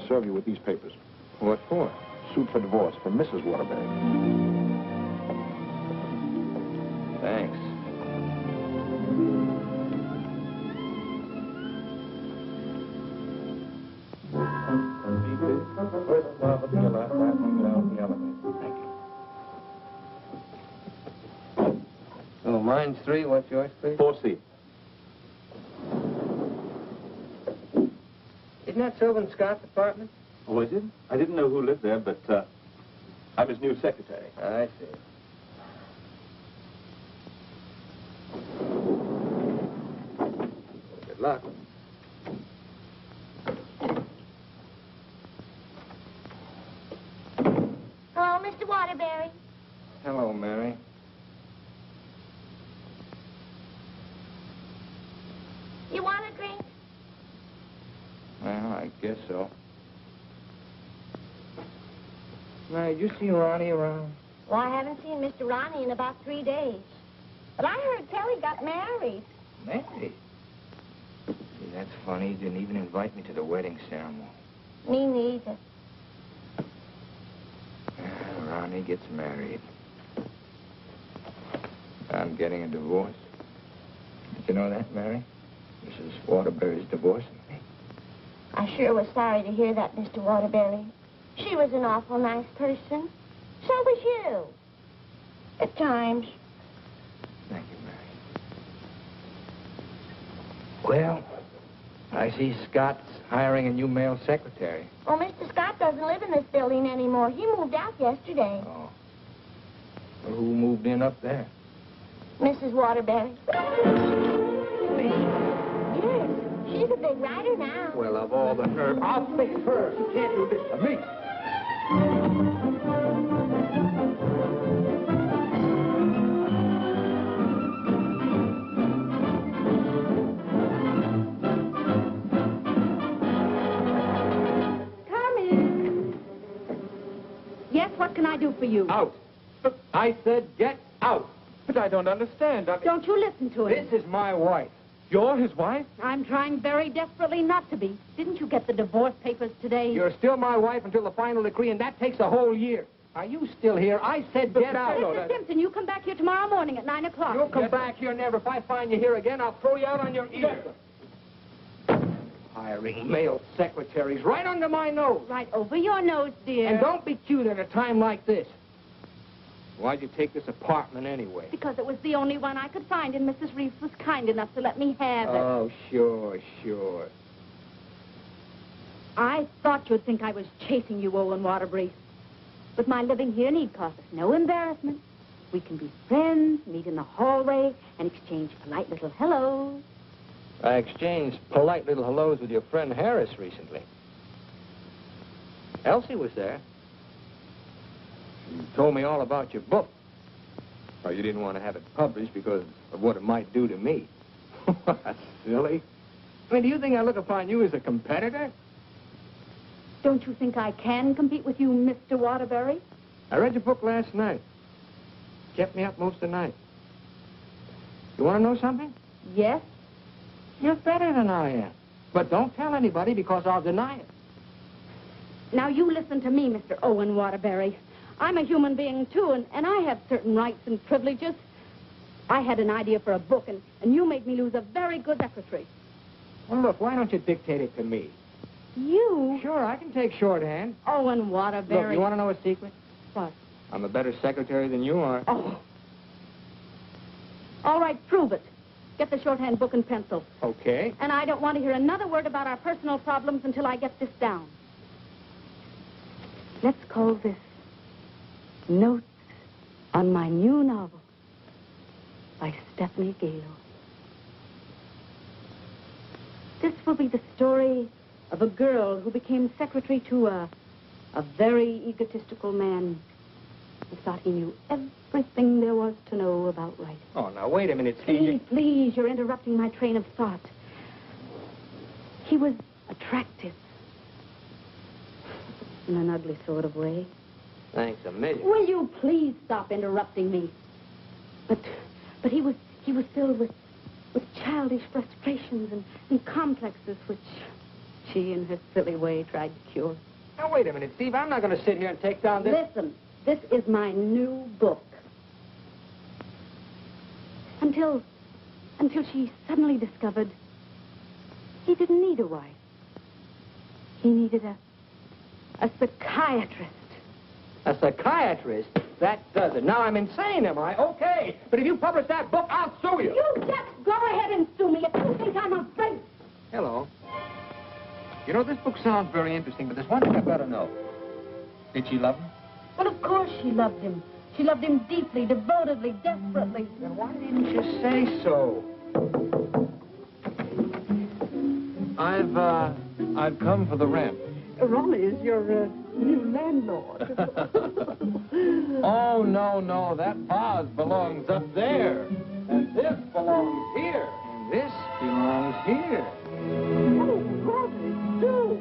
Serve you with these papers. What for? Suit for divorce from Mrs. Waterbury. Thanks. Oh, mine's 3. What's yours, please? 4C. Isn't that Sylvan Scott's apartment? Oh, is it? I didn't know who lived there, but I'm his new secretary. I see. Good luck. Hello, Mr. Waterbury. Hello, Mary. You want a drink? Well, I guess so. Mary, did you see Ronnie around? Well, I haven't seen Mr. Ronnie in about 3 days. But I heard Kelly got married. Married? See, that's funny. He didn't even invite me to the wedding ceremony. Me neither. Ronnie gets married. I'm getting a divorce. Did you know that, Mary? Mrs. Waterbury's divorcing me. I sure was sorry to hear that, Mr. Waterbury. She was an awful nice person. So was you. At times. Thank you, Mary. Well, I see Scott's hiring a new male secretary. Oh, Mr. Scott doesn't live in this building anymore. He moved out yesterday. Oh. Well, who moved in up there? Mrs. Waterbury. Yes, she's a big writer now. Well, of all the nerve, I'll fix her. She can't do this to me. Yes, what can I do for you? Out. I said get out. But I don't understand. Don't you listen to him. This is my wife. You're his wife? I'm trying very desperately not to be. Didn't you get the divorce papers today? You're still my wife until the final decree, and that takes a whole year. Are you still here? I said get out. Mr. Simpson, you come back here tomorrow morning at 9 o'clock. You'll come back here never. If I find you here again, I'll throw you out on your ear. Hiring male secretaries right under my nose. Right over your nose, dear. And don't be cute at a time like this. Why'd you take this apartment anyway? Because it was the only one I could find, and Mrs. Reeves was kind enough to let me have it. Oh, sure. I thought you'd think I was chasing you, Owen Waterbury. But my living here need cause us no embarrassment. We can be friends, meet in the hallway, and exchange polite little hellos. I exchanged polite little hellos with your friend Harris recently. Elsie was there. She told me all about your book. Well, you didn't want to have it published because of what it might do to me. That's silly. I mean, do you think I look upon you as a competitor? Don't you think I can compete with you, Mr. Waterbury? I read your book last night. Kept me up most of the night. You want to know something? Yes. You're better than I am. But don't tell anybody because I'll deny it. Now, you listen to me, Mr. Owen Waterbury. I'm a human being, too, and I have certain rights and privileges. I had an idea for a book, and you made me lose a very good secretary. Well, look, why don't you dictate it to me? You? Sure, I can take shorthand. Owen Waterbury. Look, you want to know a secret? What? I'm a better secretary than you are. Oh. All right, prove it. Get the shorthand book and pencil. Okay. And I don't want to hear another word about our personal problems until I get this down. Let's call this Notes on My New Novel by Stephanie Gaylor. This will be the story of a girl who became secretary to a very egotistical man who thought he knew everything there was to know about writing. Oh, now, wait a minute, Steve. Please, you're interrupting my train of thought. He was attractive. In an ugly sort of way. Thanks a million. Will you please stop interrupting me? But he was filled with childish frustrations and complexes which she, in her silly way, tried to cure. Now, wait a minute, Steve. I'm not going to sit here and take down this... Listen, this is my new book. Until she suddenly discovered he didn't need a wife. He needed a psychiatrist. A psychiatrist? That does it. Now I'm insane, am I? Okay. But if you publish that book, I'll sue you. You just go ahead and sue me if you think I'm afraid. Hello. You know, this book sounds very interesting, but there's one thing I've got to know. Did she love him? Well, of course she loved him. She loved him deeply, devotedly, desperately. Then why didn't you say so? I've come for the rent. Raleigh is your new landlord. Oh, no, that vase belongs up there. And this belongs here. And this belongs here. Oh, Raleigh, do.